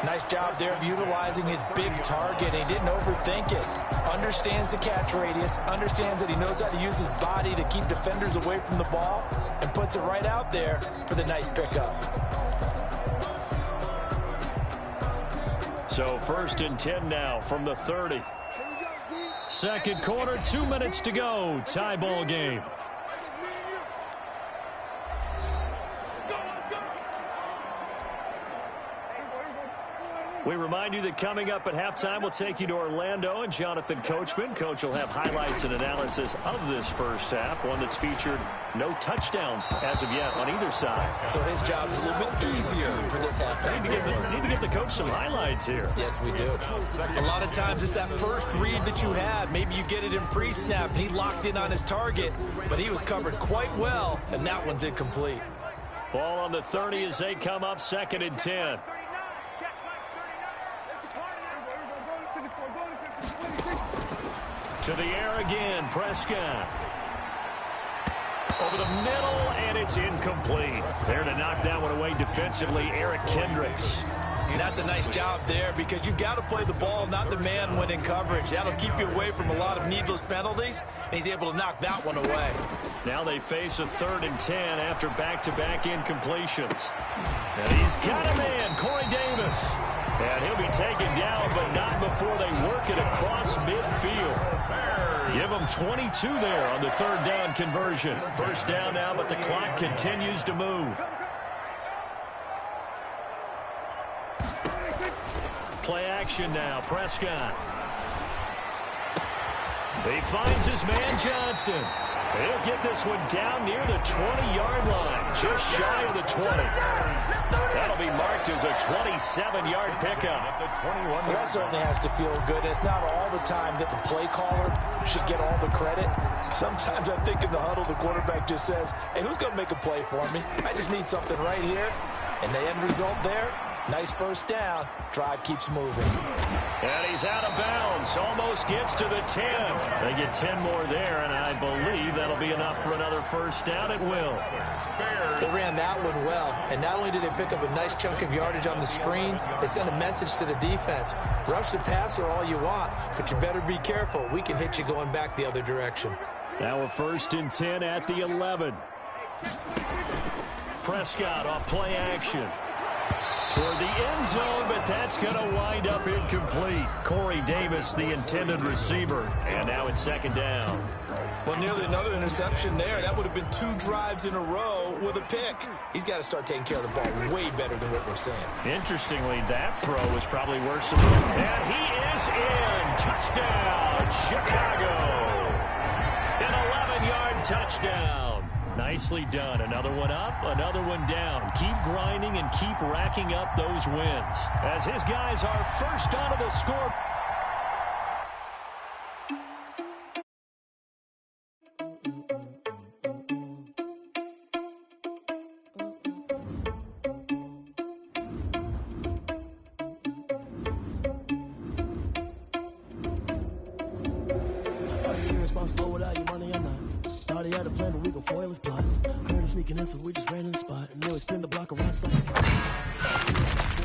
Nice job there of utilizing his big target. He didn't overthink it. Understands the catch radius, understands that he knows how to use his body to keep defenders away from the ball, and puts it right out there for the nice pickup. So 1st and 10 now from the 30. Second quarter, 2 minutes to go. Tie ball game. We remind you that coming up at halftime, we'll take you to Orlando and Jonathan Coachman. Coach will have highlights and analysis of this first half, one that's featured no touchdowns as of yet on either side. So his job's a little bit easier for this halftime. Need to give the coach some highlights here. Yes, we do. A lot of times it's that first read that you had. Maybe you get it in pre-snap, and he locked in on his target, but he was covered quite well, and that one's incomplete. Ball on the 30 as they come up 2nd and 10. To the air again, Prescott. Over the middle, and it's incomplete. There to knock that one away defensively, Eric Kendricks. And that's a nice job there because you've got to play the ball, not the man when in coverage. That'll keep you away from a lot of needless penalties, and he's able to knock that one away. Now they face a 3rd and 10 after back-to-back incompletions. And he's got a man, Corey Davis. And he'll be taken down, but not before they work it across midfield. Give him 22 there on the 3rd down conversion. 1st down now, but the clock continues to move. Play action now, Prescott. He finds his man Johnson. He'll get this one down near the 20-yard line, just shy of the 20. That'll be marked as a 27-yard pickup. Well, that certainly has to feel good. It's not all the time that the play caller should get all the credit. Sometimes I think in the huddle, the quarterback just says, hey, who's going to make a play for me? I just need something right here. And the end result there, nice 1st down. Drive keeps moving. And he's out of bounds. Almost gets to the 10. They get 10 more there, and I believe that'll be enough for another 1st down. It will. They ran that one well, and not only did they pick up a nice chunk of yardage on the screen, they sent a message to the defense. Rush the passer all you want, but you better be careful. We can hit you going back the other direction. Now a 1st and 10 at the 11. Prescott off play action. Toward the end zone, but that's going to wind up incomplete. Corey Davis, the intended receiver. And now it's 2nd down. Well, nearly another interception there. That would have been 2 drives in a row with a pick. He's got to start taking care of the ball way better than what we're saying. Interestingly, that throw was probably worse than that. And he is in. Touchdown, Chicago. An 11-yard touchdown. Nicely done. Another one up, another one down. Keep grinding and keep racking up those wins. As his guys are first onto the score. Irresponsible without your money or not. Thought he had a plan, but we gon' foil his plot. Heard him sneaking in, so we just ran in the spot. And then we spin the block around like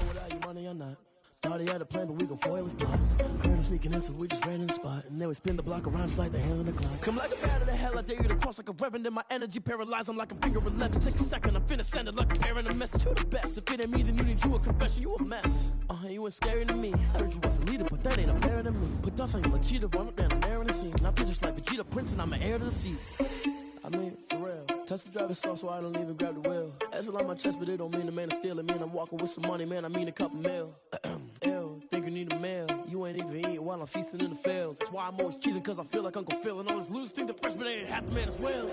without your money or not. Thought he had a plan, but we gon' foil his plot. Heard him sneaking in, so we just ran in the spot. And then we spin the block around just like the hands on the clock. Come like a bat of the hell, I dare you to cross like a reverend. And my energy paralyzed, I'm like a finger 11. Take a second, I'm finna send it like a bear in a message. You the best, if it ain't me, then you need you a confession. You a mess, you ain't scary to me. Heard you was a leader, but that ain't a bear to me. Put dust on you like cheetah, run up down the air in the scene. And I feel just like Vegeta Prince, and I'm an heir to the seat. I mean, for real. Touch the driver's sauce so I don't even grab the wheel. That's on my chest, but it don't mean the man is stealing. Man, I'm walking with some money, man, I mean a couple mil. Ew, think you need a meal. You ain't even eating while I'm feasting in the field. That's why I'm always cheesing, cause I feel like Uncle Phil. And all those losers think the freshman ain't half the man as well.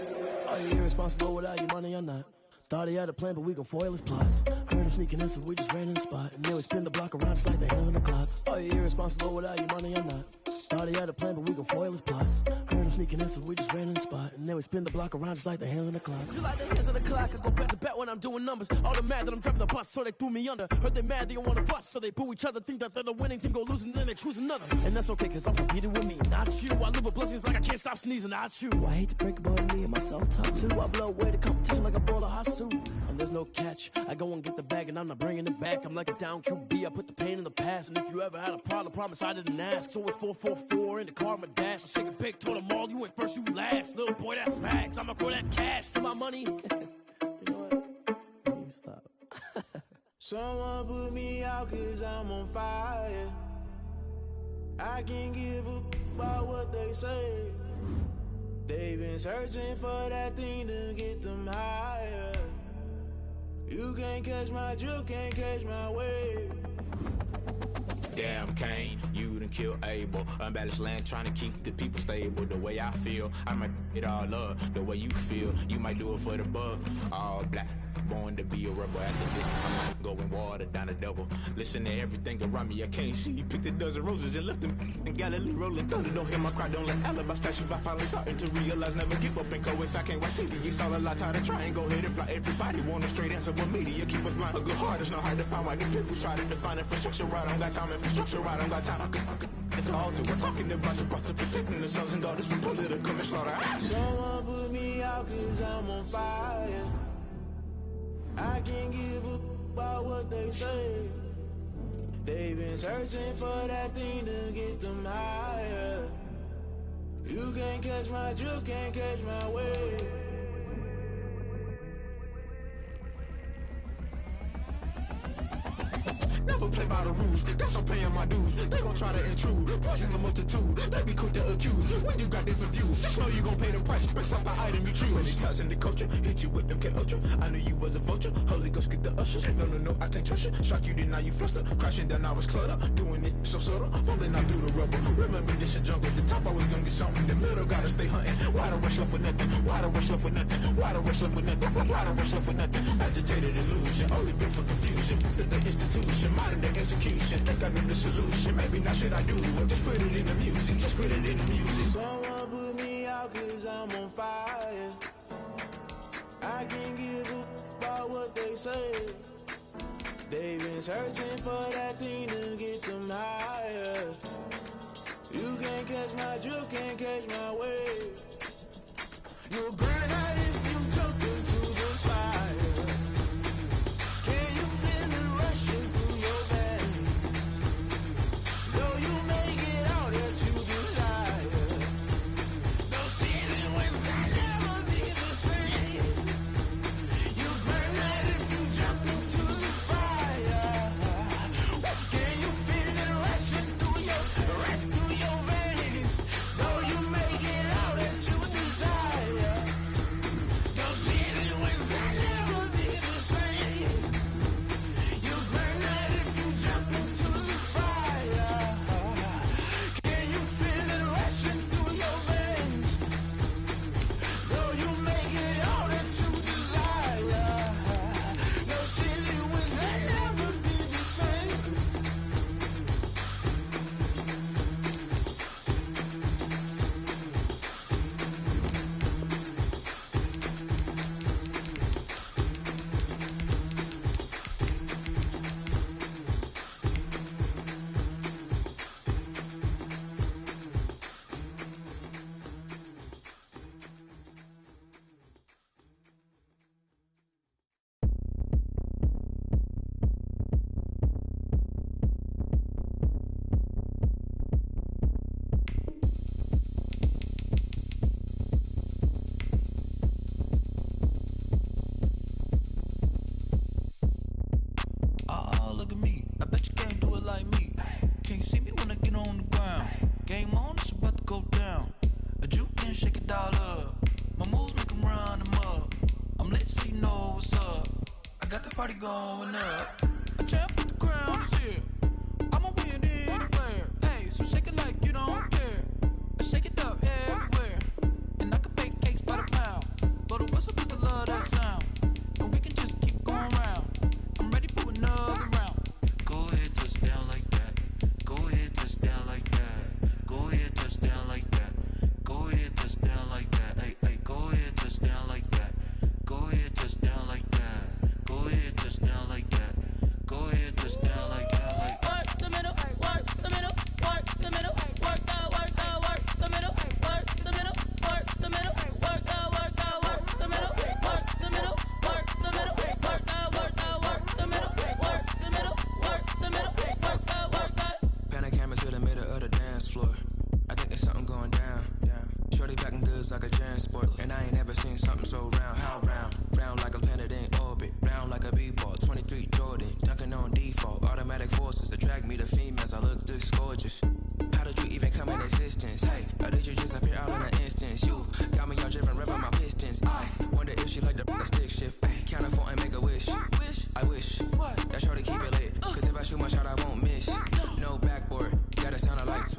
Are you irresponsible without your money or not? Thought he had a plan, but we gon' foil his plot. Heard him sneaking in, so we just ran in the spot. And then we spin the block around just like the hands on the clock. Are you irresponsible without your money or not? Thought he had a plan, but we gon' foil his plot. Heard him sneaking in, so we just ran in the spot. And then we spin the block around just like the hands on the clock. Just like the hands on the clock, I go back to back when I'm doing numbers. All the mad that I'm driving the bus, so they threw me under. Heard they mad, they don't wanna bust, so they boo each other. Think that they're the winning team, go losing, then they choose another. And that's okay, cause I'm competing with me, not you. I live with blessings like I can't stop sneezing, not you. I hate to break about me and myself top too. I blow away the competition like a bowl of hot soup. And there's no catch, I go and get the bag and I'm not bringing it back. I'm like a down QB, I put the pain in the past. And if you ever had a problem, promise I didn't ask. So it's 444 in the car, my dash. I shake a big, told them all, you went first, you last. Little boy, that's facts. I'ma throw that cash to my money. You know what? Let me stop. Someone put me out cause I'm on fire. I can't give a about what they say. They've been searching for that thing to get them higher. You can't catch my drift, can't catch my wave. Damn Kane, you done killed Abel. Unbalanced land trying to keep the people stable. The way I feel, I might it all up. The way you feel, you might do it for the bug. All black, born to be a rebel. After this, I'm going water down the devil. Listen to everything around me, I can't see. Picked a dozen roses and left them in Galilee rolling thunder. Don't hear my cry, don't let alibis pass you. I finally starting to realize, never give up and coincide. I can't watch TV, it's all a lot. Tired of trying, go ahead and fly. Everybody want a straight answer, but media keep us blind. A good heart is not hard to find. Why the people try to define infrastructure right? I don't got time, infrastructure right, I don't got time. It's all to we're talking about you, about to protecting the sons and daughters from political manslaughter. Someone put me out cause I'm on fire. I can't give a about what they say. They've been searching for that thing to get them higher. You can't catch my drift, can't catch my wave. Never play by the rules, guess I'm paying my dues. They gon' try to intrude, poison the multitude. They be quick to accuse, when you got different views. Just know you gon' pay the price, based off the item you choose. Many times in the culture, hit you with them K-Ultra. I knew you was a vulture, Holy Ghost get the ushers. No, I can't trust you. Shock you, then now you fluster. Crashing down, I was cluttered. Doing this so subtle, fumbling out through the rubble. Remember this in jungle, the top always gonna get something. The middle gotta stay hunting. Why the rush left for nothing? Why the rush left for nothing? Why the rush left for nothing? Why the rush left for nothing? Agitated illusion, only built for confusion. The institution, modern day execution. Think I know the solution, maybe not should I do it. Just put it in the music, just put it in the music. Someone put me out cause I'm on fire. I can't give a about what they say. They've been searching for that thing to get them higher. You can't catch my drift, can't catch my wave. You'll burn out if you jump into the fire. Can you feel it rushing through your veins? Though you may get all that you desire, no ceiling was not ever be the same. You burn out if you jump into the fire. Can you feel it rushing through your veins? Though you may get all that you desire, no ceiling was not ever be the same. You burn out if you jump into the fire. Can you feel it rushing through your veins? Though you may get all that you desire, no ceiling was not ever be the same. Oh, look at me. I bet you can't do it like me. Can't see me when I get on the ground. Game on, it's about to go down. A juke and shake it all up. My moves make 'em run them up. I'm lit so you know what's up. I got the party going up. A champ with the crown is here. I'ma win anywhere. Hey, so shake it like you don't care. I shake it up everywhere. And I can bake cakes by the pound. Blow the whistle 'cause I love that sound. And we can just keep going round. I'm ready for another round. Go ahead, touch down like that. Go ahead, touch down like that. Go ahead,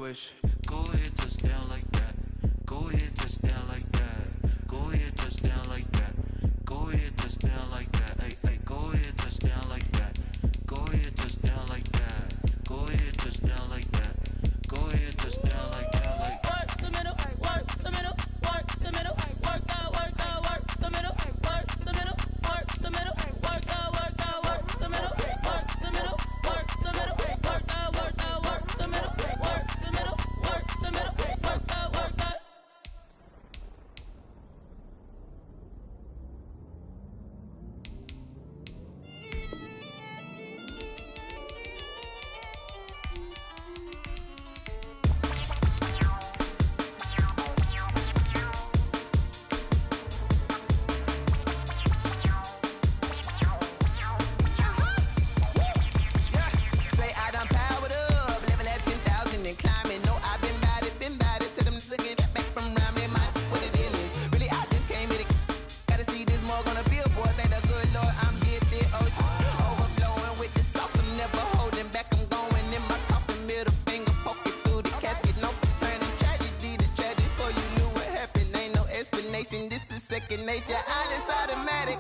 swish. Go ahead, touchdown like that. Go ahead, touchdown like that. Go ahead, touchdown like that. Go ahead, touchdown like that. Hey, hey, go ahead, touchdown like that. Go ahead, touchdown like that. Go ahead, touchdown like that. Go ahead, touchdown like that. Like work the middle, work the middle, work the middle, work the middle, work the middle, work the middle, work the middle, work the middle, work the middle, work the middle, work the middle, work the middle, work the middle, work the middle, work the. Say I done powered up, level at 10,000 and climbing. No, I've been bad it to them looking back from around me. My what the deal is, really I just came here to gotta see this more gonna be a boy. Thank the good Lord I'm gifted. Oh, overflowing with the sauce, I'm never holding back. I'm going in my coffin, middle finger poking through the casket. No turning tragedy to tragedy. Before you knew what happened, ain't no explanation. This is second nature. All is automatic.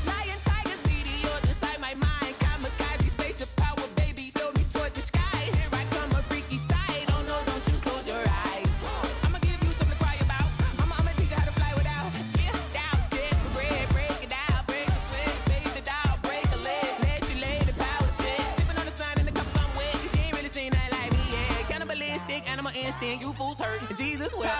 Lion, tigers, meteors inside my mind. Kamikaze, spaceship power, baby, sail me toward the sky. Here I come, a freaky side. Oh no, don't you close your eyes. I'ma give you something to cry about. I'ma teach you how to fly without fear. Doubt, just regret. Break it out, break the sweat, baby, the doll, break a leg. Let you lay the power check. Sipping on the sun in the cup of some wet. 'Cause you ain't really seen nothing like me yet. Cannibalistic, animal instinct, you fools hurt. Jesus wept.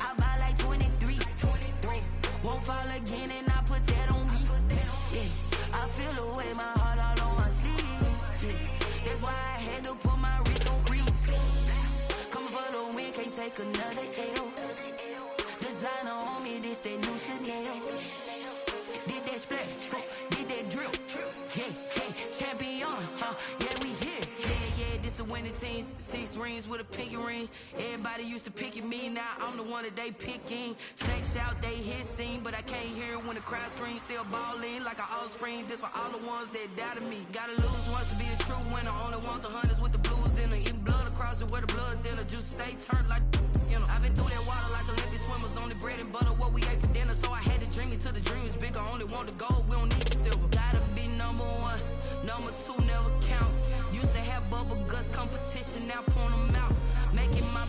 I buy like 23. Won't fall again and I put that on me. Yeah, I feel the way my heart all on my sleeve. Yeah, that's why I had to put my wrist on freeze. Coming for the win, can't take another L. Designer on me, this that new Chanel. Did that splash, did that drill. Yeah, champion, yeah, we here. Yeah, this the winning team. 6 rings with a pinky ring. Everybody used to pick at me, now I'm the one that they picking. Snakes out, they hit scene, but I can't hear it when the crowd screams. Still balling like an offspring. This for all the ones that doubted me. Gotta lose once to be a true winner. Only want the hunters with the blues in it. Eating blood across it where the blood thinner. Just stay turned like, you know. I've been through that water like Olympic swimmers. Only bread and butter, what we ate for dinner. So I had to dream it till the dream is bigger. Only want the gold, we don't need the silver. Gotta be number 1, number 2 never count. Used to have bubble guts competition, now point them out. Making my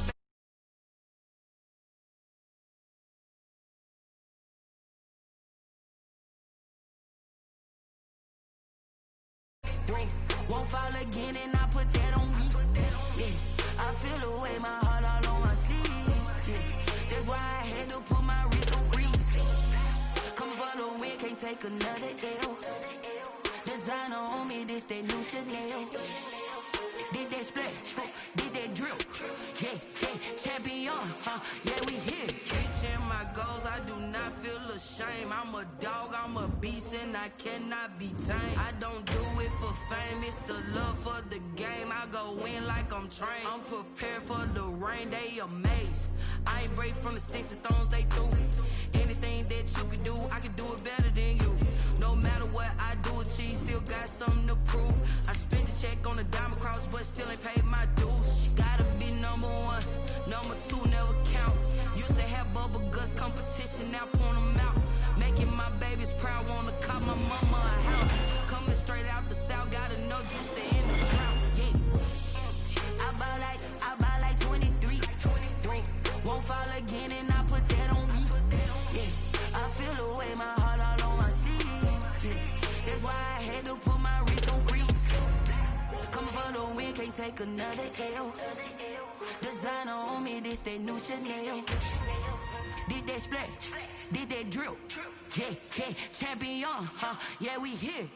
won't fall again and I put that on me. Yeah, I feel the way my heart all on my sleeve. take another L. Designer on me, this that new Chanel. Did that splash, did that drill. Yeah, champion, yeah, we here. Reaching my goals, I do not feel ashamed. I'm a dog, I'm a beast, and I cannot be tamed. I don't do it for fame, it's the love for the game. I go in like I'm trained. I'm prepared for the rain, they amazed. I ain't break from the sticks and stones they threw. Anything that you can do, I can do it better than you. No matter what I do, achieve, still got something to prove. I spent a check on the diamond cross, but still ain't paid my dues. Gotta be number one, number two never count. Used to have bubble guts competition, now point them out. Making my babies proud, wanna call my mama a house. Coming straight out the south, gotta know just to end the drought. Yeah, I buy like 23. Won't fall again, and I put that on me. Yeah, I feel the way, my heart all on my sleeve. Yeah, that's why I had to put my wrist on freeze. Coming for the win, can't take another L. Designer on me, this that new Chanel. Did that splash, did that drill. Yeah, champion, yeah, we here.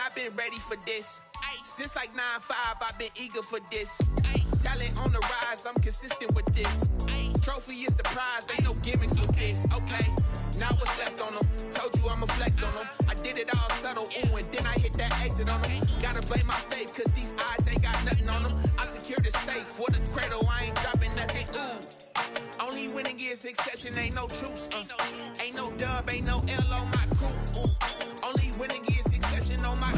I've been ready for this. Since like 9-5, I've been eager for this. Talent on the rise, I'm consistent with this. Trophy is the prize, ain't no gimmicks with this. Okay, now what's left on them? Told you I'ma flex on them. I did it all subtle, ooh, and then I hit that exit on them. Gotta blame my faith, cause these odds ain't got nothing on them. I secure the safe for the cradle, I ain't dropping nothing, ooh. Only winning is exception, ain't no truce. Ain't no dub, ain't no L on my crew. Ooh. Only winning is exception on my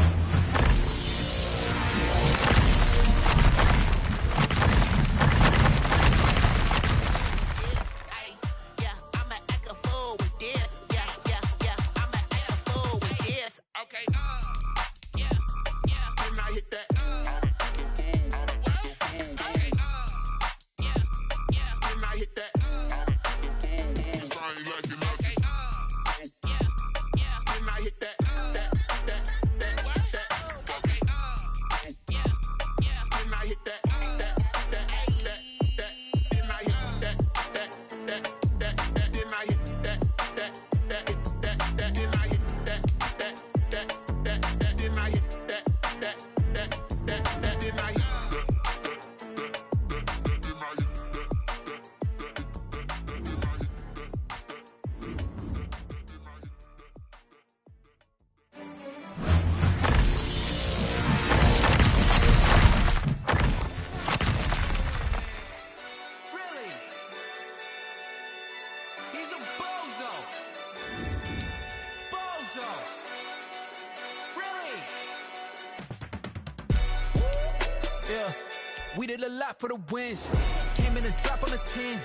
We did a lot for the wins. Came in a drop on a 10.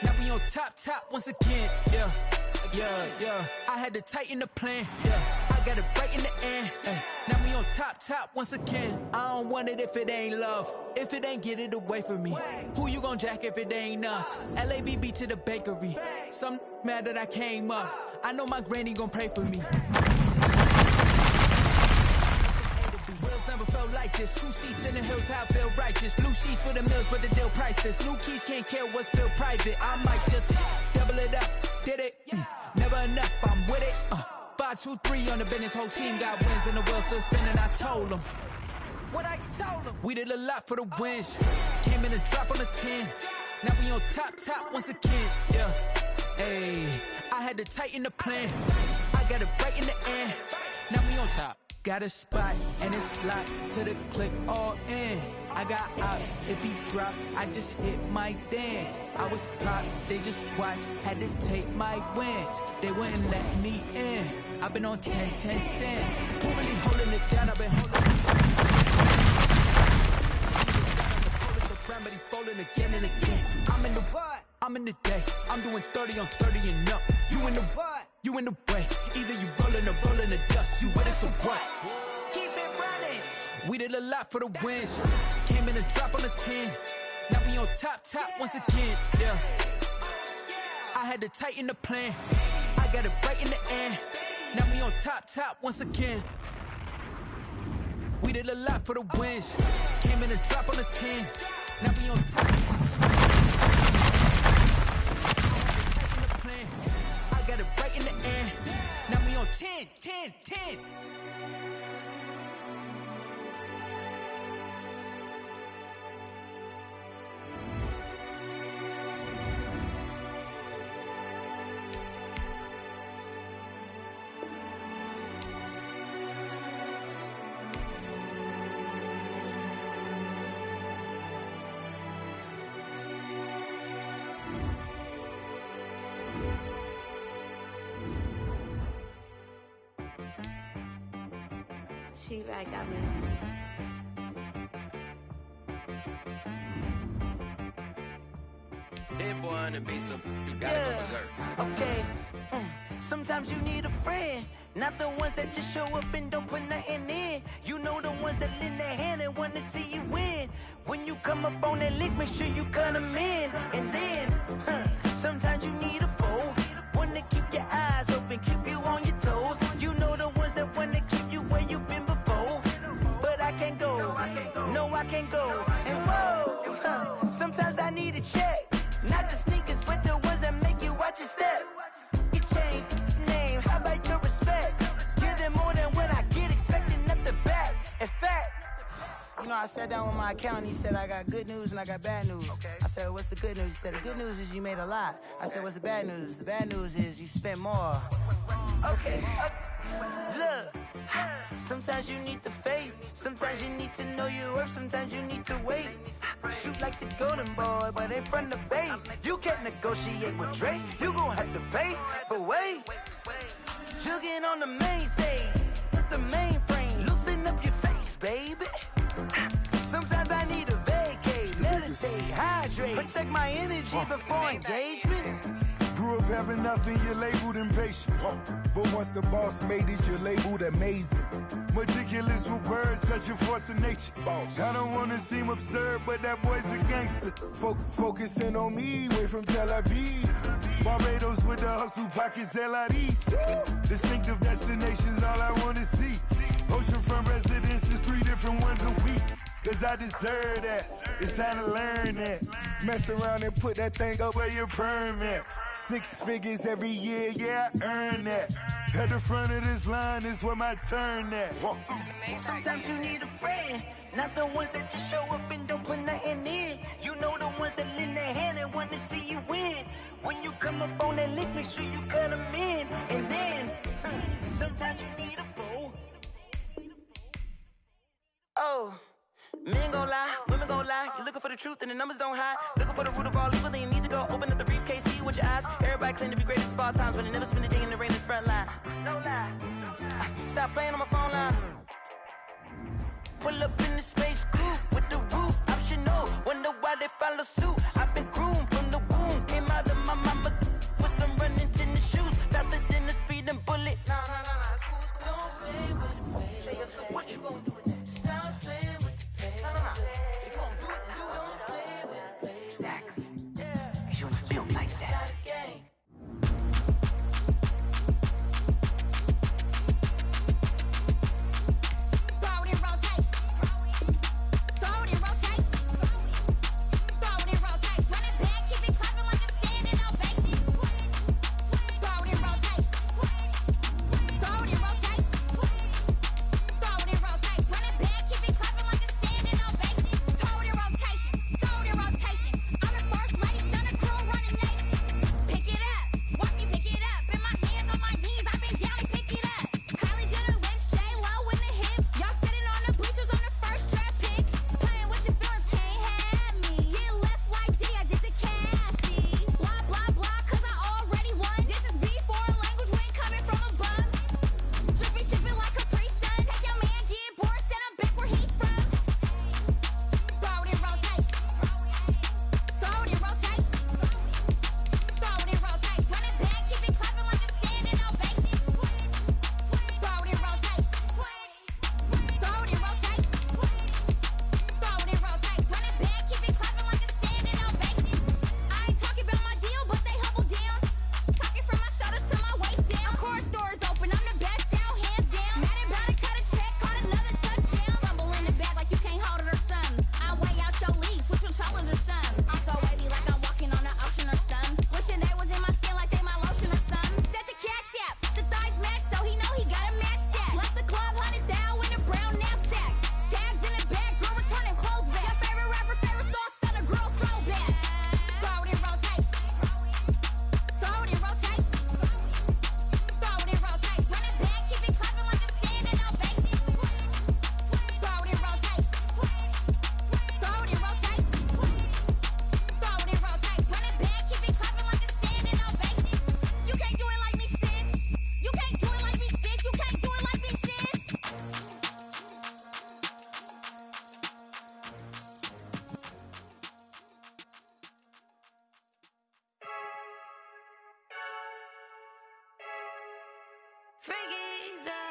Now we on top once again. Yeah. I had to tighten the plan. Yeah. I got it right in the end. Now we on top once again. I don't want it if it ain't love. If it ain't, get it away from me. Who you gon' jack if it ain't us? LABB to the bakery. Some mad that I came up. I know my granny gon' pray for me. Wheels never felt like this. 2 seats in the hills, how I feel righteous. Blue sheets for the mills, but the deal priceless. New keys can't care what's still private. I might just double it up. Did it? Never enough, I'm with it. 5, 2, 3 on the business. Whole team got wins and the wheel still spinning. I told them what I told them. We did a lot for the wins. Came in a drop on a 10. Now we on top once again. Yeah. Hey, I had to tighten the plan. I got it right in the end. Now we on top. Got a spot and it's slot to the click all in. I got ops, if he drop, I just hit my dance. I was pop, they just watched, had to take my wins. They wouldn't let me in. I've been on 10 cents. Who really holding it down? I've been holding it down. The police around, but he folding again and again. I'm in the what? I'm in the day. I'm doing 30 on 30 and up. You in the what? You in the way. Either you rolling or rolling the dust. You with us or what? Keep it running. We did a lot for the wins. Came in a drop on a 10. Now we on top once again. Yeah. I had to tighten the plan. I got it right in the end. Now we on top once again. We did a lot for the wins. Came in a drop on a 10. Now we on top. I got it right in the end. Now we on 10. She right got me. That boy on the beat, so you gotta go berserk. Okay. Sometimes you need a friend, not the ones that just show up and don't put nothing in. You know the ones that lend their hand and want to see you win. When you come up on that lick, make sure you cut them in. And then, sometimes you need a foe, one to keep your eyes open, keep you on your toes. You know the ones that want to keep you where you've been before. But I can't go, no I can't go. And whoa, sometimes I need a check, not the sneakers, but the ones that make you watch your step. You change name, how about your respect? Give them more than what I get, expecting nothing back. In fact, you know, I sat down with my accountant, he said I got good news and I got bad news. I said, what's the good news? He said, the good news is you made a lot. I said, what's the bad news? The bad news is you spent more. Okay, look, sometimes you need the faith, sometimes you need to know your worth, sometimes you need to wait. Shoot like the golden boy, but in front of Bay. You can't negotiate with Drake, you gon' have to pay. But wait, jugging on the main stage, the mainframe, loosen up your face, baby. Sometimes I need a vacate, meditate, hydrate, protect my energy before engagement. Grew up having nothing, you're labeled impatient. But once the boss made it, you're labeled amazing. Meticulous with words, such a force of nature. I don't wanna seem absurd, but that boy's a gangster. Focusing on me, way from Tel Aviv. Barbados with the hustle, pockets LIDs. Distinctive destinations, all I wanna see. Oceanfront residences, 3 different ones a week. Cause I deserve that, it's time to learn that. Mess around and put that thing up where your perm at. 6 figures every year, yeah, I earn that. At the front of this line is where my turn at. Sometimes you need a friend, not the ones that just show up and don't put nothing in. You know the ones that lend their hand and want to see you win. When you come up on that lick, make sure you cut them in. And then, sometimes you need a foe. Oh. Men gon' lie, women gon' lie. You're looking for the truth and the numbers don't hide. Looking for the root of all evil, then you need to go open up the briefcase, see with your eyes. Everybody claim to be greatest of all times, but they never spend a day in the rain in the front line. No lie. Stop playing on my phone line. Pull up in the space coupe with the roof optional. to follow suit. I've been groomed from the womb. Came out of my mama with some running tennis shoes. Faster than the speeding bullet. Nah, it's cool, it's cool. Don't play with it, baby. Say so what you gonna do with that? Stop playing with it, baby. Nah. If you gonna do it, then don't play with it, baby. Exactly. Yeah. You not built like that.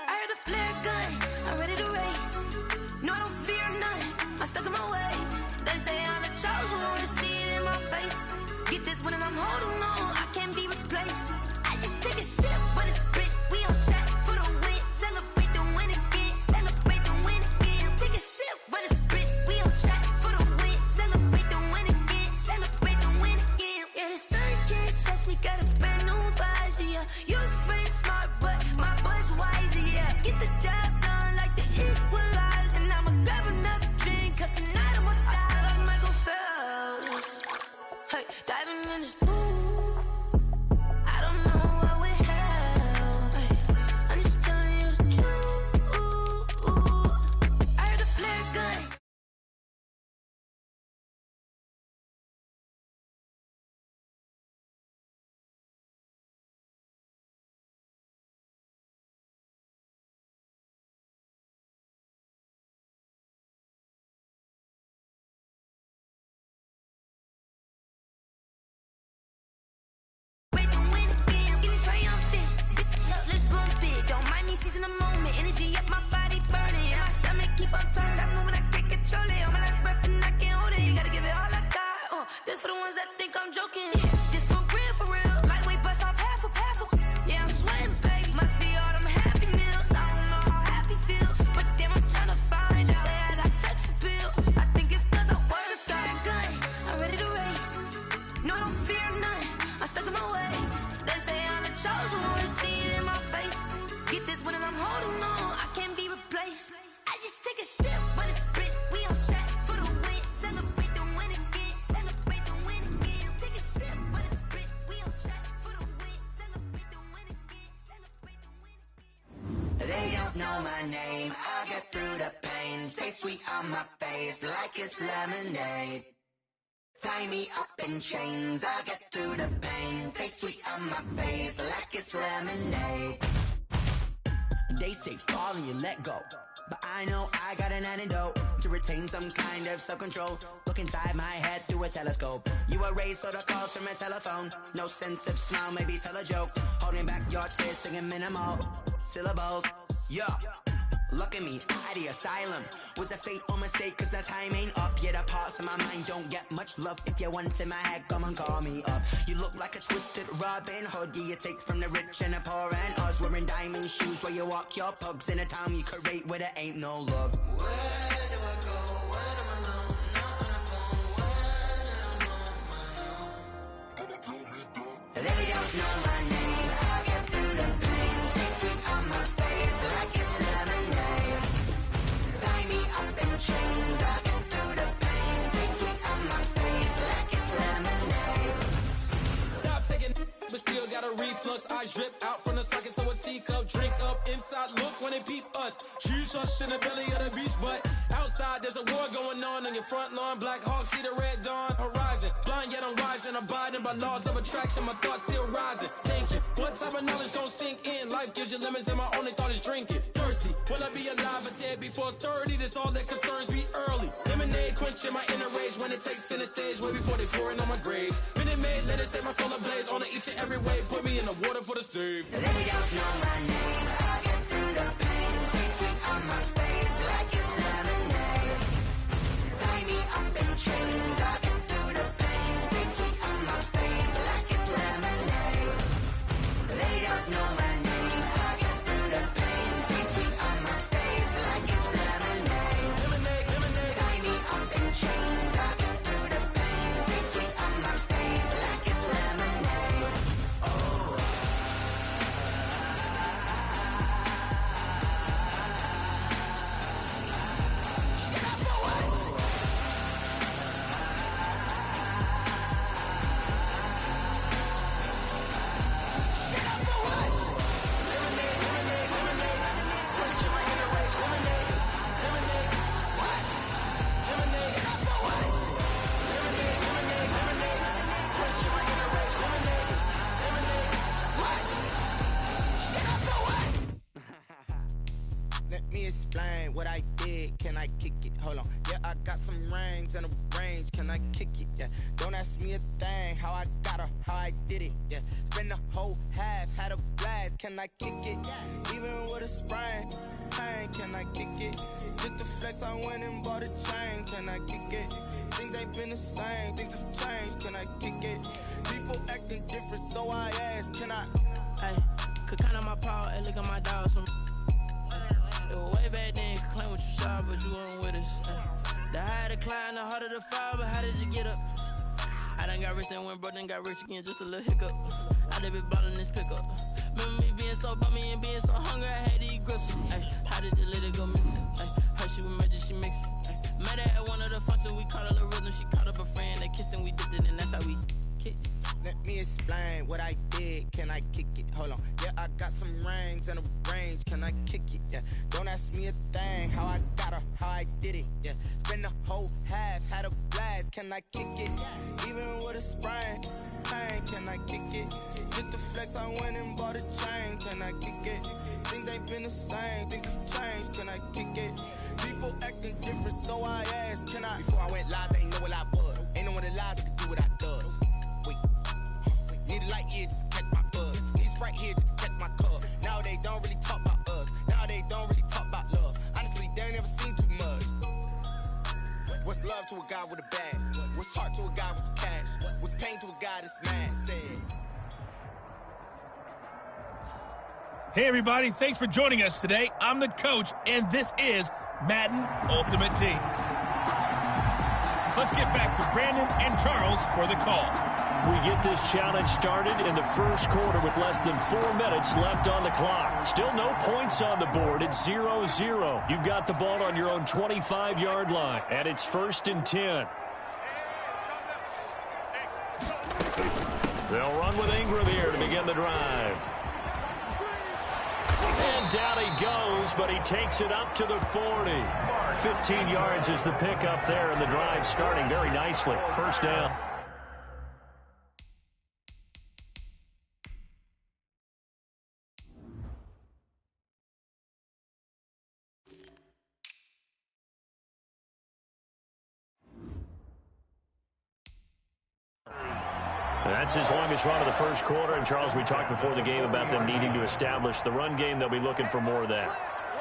I heard the flare gun, I'm ready to race. No, I don't fear none, I'm stuck in my ways. They say I'm the chosen one, to see it in my face. Get this one and I'm holding on, I can't be replaced. I just take a sip when it's split, we on shot for the win. Celebrate the win again, celebrate the win again. Take a sip when it's split, we on shot for the win. Celebrate the win again, celebrate the win again. Yeah, the sun can't touch me, got a brand new visor, yeah. You're afraid smart, but my butt's wiser, yeah. Get the job done like the equalizer. And I'ma grab another drink, cause tonight I'ma die like Michael Phelps. Hey, diving in this pool, I don't know what would help. Hey, I'm just telling you the truth. I heard a flare gun. Season the moment, energy up my body burning. And my stomach keep on turning. Stop moving, I can't control it. On my last breath and I can't hold it. You gotta give it all I got. This for the ones that think I'm joking. This for real. Lightweight bust off half a. Yeah, I'm sweating, babe. Must be all them happy meals. I don't know how happy feels, but damn, I'm trying to find out. Say I got sex appeal. I think it's cause I work a gun. I'm ready to race. No, I don't fear none. I'm stuck in my ways. They say I'm the chosen one, to see it in my face. Get this one and I'm holding on, I can't be replaced. I just take a sip when it's split, we on shot for the win. Celebrate the win again, celebrate the win again. Take a sip when it's split, we on shot for the win. Celebrate the win again, celebrate the win again. They don't know my name, I get through the pain. Taste sweet on my face like it's lemonade. Tie me up in chains, I get through the pain. Taste sweet on my face like it's lemonade. They say fall and you let go. But I know I got an antidote to retain some kind of self-control. Look inside my head through a telescope. You erase all the calls from a telephone. No sense of smile, maybe tell a joke. Holding back your tears, singing minimal syllables. Yeah. Look at me, at the asylum. Was a fate or mistake, cause the time ain't up. Yet the parts of my mind don't get much love. If you want in my head, come and call me up. You look like a twisted Robin Hood. Yeah, you take from the rich and the poor and us. Wearing diamond shoes where you walk your pugs. In a town you create where there ain't no love. Where do I go? When I'm alone? Not on the phone. When I'm on my own. They don't know my name. I'll get through the pain. Taste sweet on my face like it's lemonade. Tie me up in chains. I'll get through the pain. Taste sweet on my face like it's lemonade. Stop taking, but still got a reflux. Eyes drip out from the socket to a teacup. Drink up inside, look when they peep us. Huge us in the belly of the beach, but outside there's a war going on your front lawn. Black Hawk see the red dawn horizon. Blind yet I'm rising, abiding by laws of attraction. My thoughts still rising. Thinking, what type of knowledge gon' sink in? Life gives you lemons and my only thought is drinking. Thirsty, will I be alive or dead before 30? That's all that concerns me early. Lemonade quenching my inner rage when it takes center stage way before they pour it on my grave. Minute Maid, let it set my soul ablaze on each and every way. Put me in the water for the save. They don't know my name. I'll get through the pain. Taste sweet on my face like it's lemonade. Tie me up in chains. I'll get through the pain. Taste sweet on my face like it's lemonade. They don't know my name. I'll get through the pain. Taste sweet on my face like it's lemonade. Tie me up in chains. I'll get through the pain. Taste sweet on my face like it's lemonade. Oh. Let me explain what I did. Can I kick it? Hold on. Yeah, I got some rings and a range. Can I kick it? Yeah. Don't ask me a thing. How I got her, how I did it. Yeah. Spend the whole half, had a blast. Can I kick it? Even with a sprain. Pain, can I kick it? Just the flex, I went and bought a chain. Can I kick it? Things ain't been the same. Things have changed. Can I kick it? People acting different, so I ask. Can I? Hey, could count on my power and look at my dogs from. It was way back then, you could claim what you saw, but you weren't with us. The higher the climb, the harder the fall, but how did you get up? I done got rich and went broke, then got rich again, just a little hiccup. I done been bottling this pickup. Remember me being so bummy and being so hungry, I had to eat gristle. Ay, how did the little go missing? Her she was magic, she mixed it. Met her at one of the functions, we caught a little rhythm, she caught up a friend, they kissed and we dipped it, and that's how we kicked. Let me explain what I did. Can I kick it? Hold on. Yeah, I got some rings and a range. Can I kick it? Yeah. Don't ask me a thing. How I got her, how I did it. Yeah. Spend the whole half, had a blast. Can I kick it? Even with a sprain. Pain, can I kick it? Just the flex, I went and bought a chain. Can I kick it? Things ain't been the same. Things have changed. Can I kick it? People acting different, so I asked. Can I? Before I went live, they ain't know what I was. Ain't no one alive that could do what I does. Need a light here just to catch my buzz. Need Sprite here just to catch my cup. Now they don't really talk about us. Now they don't really talk about love. Honestly, they ain't never seen too much. What's love to a guy with a bag? What's heart to a guy with some cash? What's pain to a guy that's mad? Said. Hey, everybody. Thanks for joining us today. I'm the coach, and this is Madden Ultimate Team. Let's get back to Brandon and Charles for the call. We get this challenge started in the first quarter with less than 4 minutes left on the clock. Still no points on the board. It's 0-0. You've got the ball on your own 25-yard line, and it's 1st and 10. They'll run with Ingram here to begin the drive. And down he goes, but he takes it up to the 40. 15 yards is the pickup there, and the drive starting very nicely. 1st down. That's his longest run of the first quarter. And, Charles, we talked before the game about them needing to establish the run game. They'll be looking for more of that.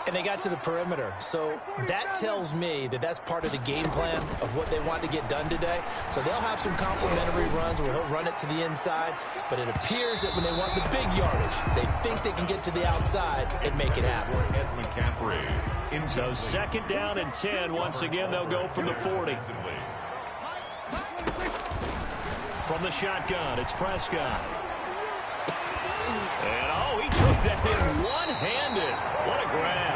And they got to the perimeter. So that tells me that that's part of the game plan of what they want to get done today. So they'll have some complementary runs where he'll run it to the inside. But it appears that when they want the big yardage, they think they can get to the outside and make it happen. So 2nd down and 10. Once again, they'll go from the 40. From the shotgun, it's Prescott. And, he took that in one-handed. What a grab.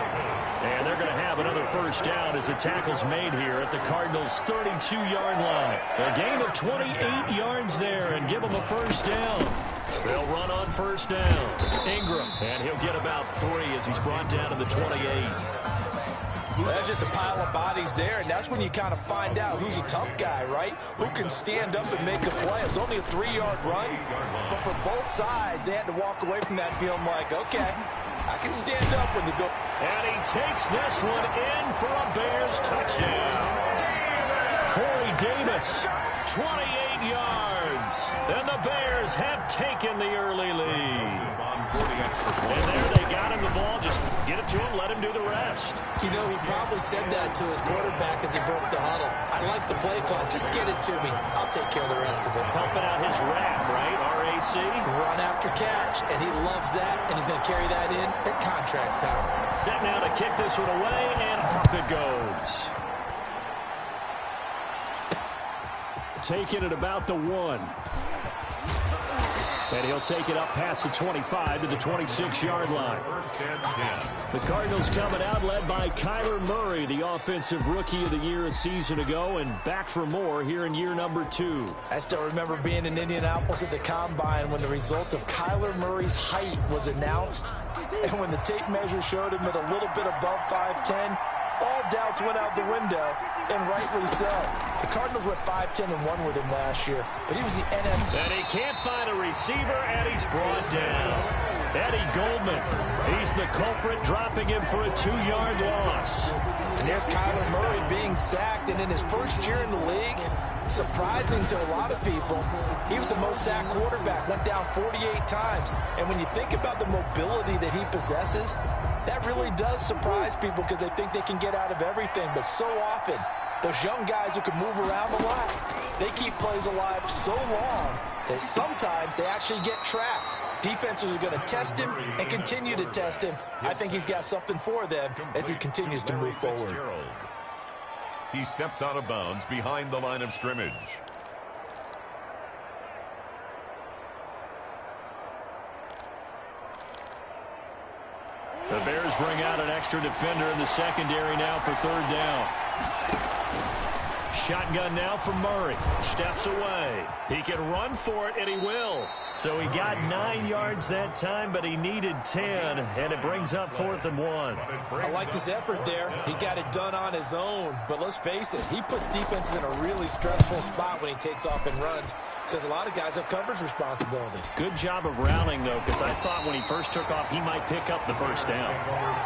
And they're going to have another first down as the tackle's made here at the Cardinals' 32-yard line. A gain of 28 yards there and give them a first down. They'll run on first down. Ingram, and he'll get about 3 as he's brought down to the 28. That's just a pile of bodies there, and that's when you kind of find out who's a tough guy, right? Who can stand up and make a play. It was only a 3-yard run, but for both sides, they had to walk away from that feeling like, okay, I can stand up when the door. And he takes this one in for a Bears touchdown. Corey Davis, 28 yards. And the Bears have taken the early lead. And there they got him the ball. Just get it to him, let him do the rest. You know, he probably said that to his quarterback as he broke the huddle. I like the play call. Just get it to me. I'll take care of the rest of it. Helping out his RAC, right? RAC. Run after catch, and he loves that, and he's going to carry that in at contract time. Set now to kick this one away, and off it goes. Taking it about the 1. And he'll take it up past the 25 to the 26-yard line. The Cardinals coming out led by Kyler Murray, the offensive rookie of the year a season ago, and back for more here in year number 2. I still remember being in Indianapolis at the Combine when the result of Kyler Murray's height was announced. And when the tape measure showed him at a little bit above 5'10", all doubts went out the window, and rightly so. The Cardinals went 5-10-1 with him last year, but he was the NFL. And he can't find a receiver, and he's brought down. Eddie Goldman, he's the culprit, dropping him for a 2-yard loss. And there's Kyler Murray being sacked, and in his first year in the league, surprising to a lot of people, he was the most sacked quarterback, went down 48 times. And when you think about the mobility that he possesses, that really does surprise people because they think they can get out of everything. But so often, those young guys who can move around a lot, they keep plays alive so long that sometimes they actually get trapped. Defenses are going to test him and continue to test him. I think he's got something for them as he continues to move forward. He steps out of bounds behind the line of scrimmage. The Bears bring out an extra defender in the secondary now for 3rd down. Shotgun now for Murray. Steps away. He can run for it, and he will. So he got 9 yards that time, but he needed 10, and it brings up 4th and 1. I liked his effort there. He got it done on his own. But let's face it, he puts defenses in a really stressful spot when he takes off and runs because a lot of guys have coverage responsibilities. Good job of rallying, though, because I thought when he first took off, he might pick up the first down.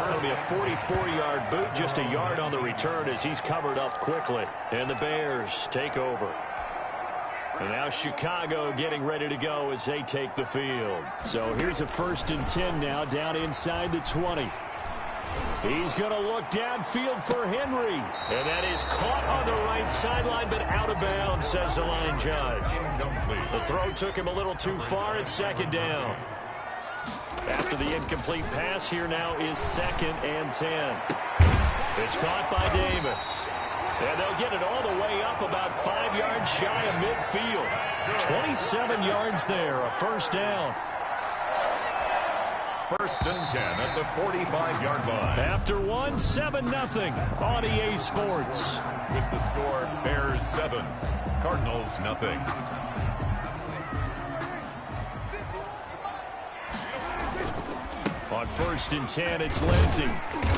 It'll be a 44-yard boot, just a yard on the return as he's covered up quickly. And the Bears take over. And now Chicago getting ready to go as they take the field. So here's a 1st and 10 now down inside the 20. He's going to look downfield for Henry. And that is caught on the right sideline, but out of bounds, says the line judge. The throw took him a little too far at 2nd down. After the incomplete pass, here now is 2nd and 10. It's caught by Davis. And they'll get it all the way up about 5 yards shy of midfield. 27 yards there, a first down. 1st and 10 at the 45-yard line. After 1, 7-0 on EA Sports. With the score, Bears 7, Cardinals nothing. On 1st and 10, it's Lindsey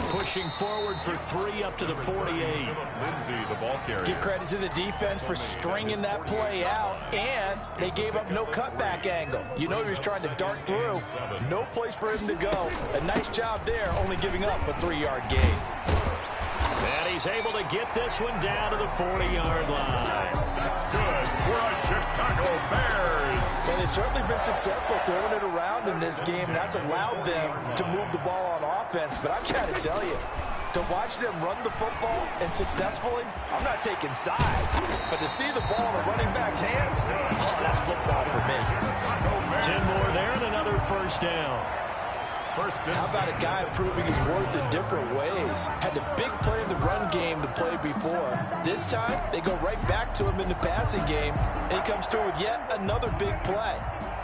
pushing forward for 3 up to the 48. Lindsey, the ball carrier. Give credit to the defense for stringing that play out, and they gave up no cutback angle. You know he was trying to dart through. No place for him to go. A nice job there, only giving up a 3-yard gain. And he's able to get this one down to the 40-yard line. That's good for a Chicago Bears. And they've certainly been successful throwing it around in this game, and that's allowed them to move the ball on offense. But I've got to tell you, to watch them run the football and successfully, I'm not taking sides, but to see the ball in a running back's hands, oh, that's football for me. 10 more there and another first down. How about a guy proving his worth in different ways? Had the big play in the run game to play before. This time, they go right back to him in the passing game, and he comes through with yet another big play.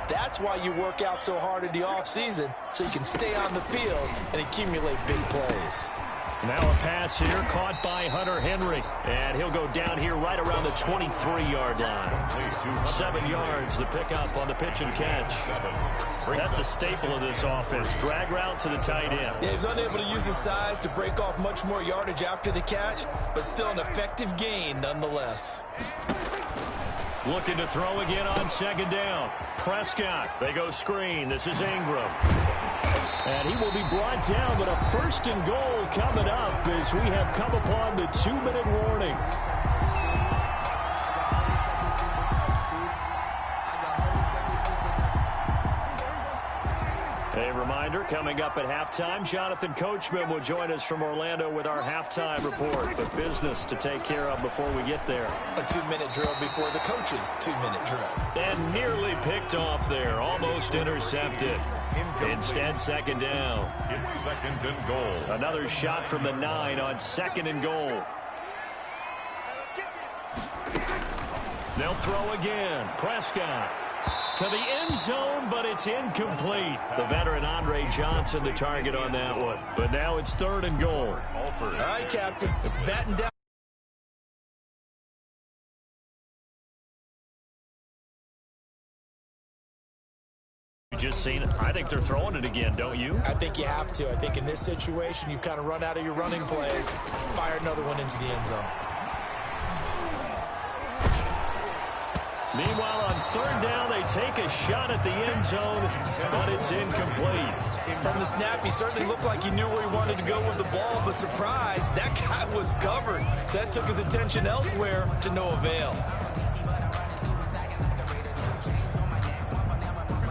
That's why you work out so hard in the offseason, so you can stay on the field and accumulate big plays. Now a pass here caught by Hunter Henry. And he'll go down here right around the 23-yard line. 7 yards the pickup on the pitch and catch. That's a staple of this offense. Drag route to the tight end. Yeah, he's unable to use his size to break off much more yardage after the catch, but still an effective gain nonetheless. Looking to throw again on second down. Prescott. They go screen. This is Ingram. And he will be brought down, but a first and goal coming up as we have come upon the 2-minute warning. A reminder, coming up at halftime, Jonathan Coachman will join us from Orlando with our halftime report. But business to take care of before we get there. A 2-minute drill before the coach's 2-minute drill. And nearly picked off there, almost intercepted. Instead, second down. It's second and goal. Another shot from the 9 on second and goal. They'll throw again. Prescott to the end zone, but it's incomplete. The veteran Andre Johnson, the target on that one. But now it's third and goal. All right, Captain. It's batting down. Just seen it. I think they're throwing it again, don't you? I think you have to. I think in this situation, you've kind of run out of your running plays. Fire another one into the end zone. Meanwhile, on third down, they take a shot at the end zone, but it's incomplete. From the snap, he certainly looked like he knew where he wanted to go with the ball, but surprise, that guy was covered. So that took his attention elsewhere to no avail.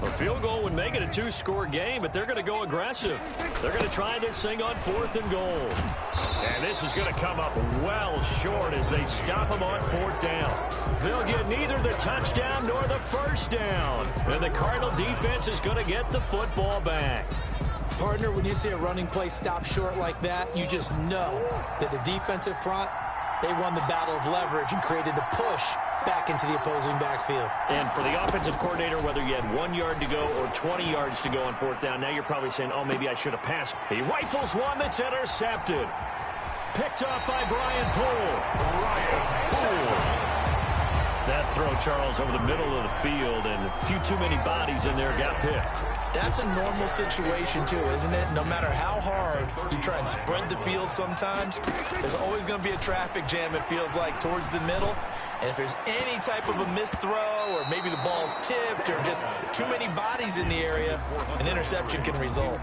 A field goal would make it a 2-score game, but they're going to go aggressive. They're going to try this thing on fourth and goal. And this is going to come up well short as they stop them on fourth down. They'll get neither the touchdown nor the first down. And the Cardinal defense is going to get the football back. Partner, when you see a running play stop short like that, you just know that the defensive front, they won the battle of leverage and created the push back into the opposing backfield. And for the offensive coordinator, whether you had 1 yard to go or 20 yards to go on fourth down, now you're probably saying, oh, maybe I should have passed. He rifles one that's intercepted. Picked off by Brian Poole. That throw, Charles, over the middle of the field, and a few too many bodies in there got picked. That's a normal situation, too, isn't it? No matter how hard you try and spread the field sometimes, there's always going to be a traffic jam, it feels like, towards the middle. And if there's any type of a missed throw or maybe the ball's tipped or just too many bodies in the area, an interception can result.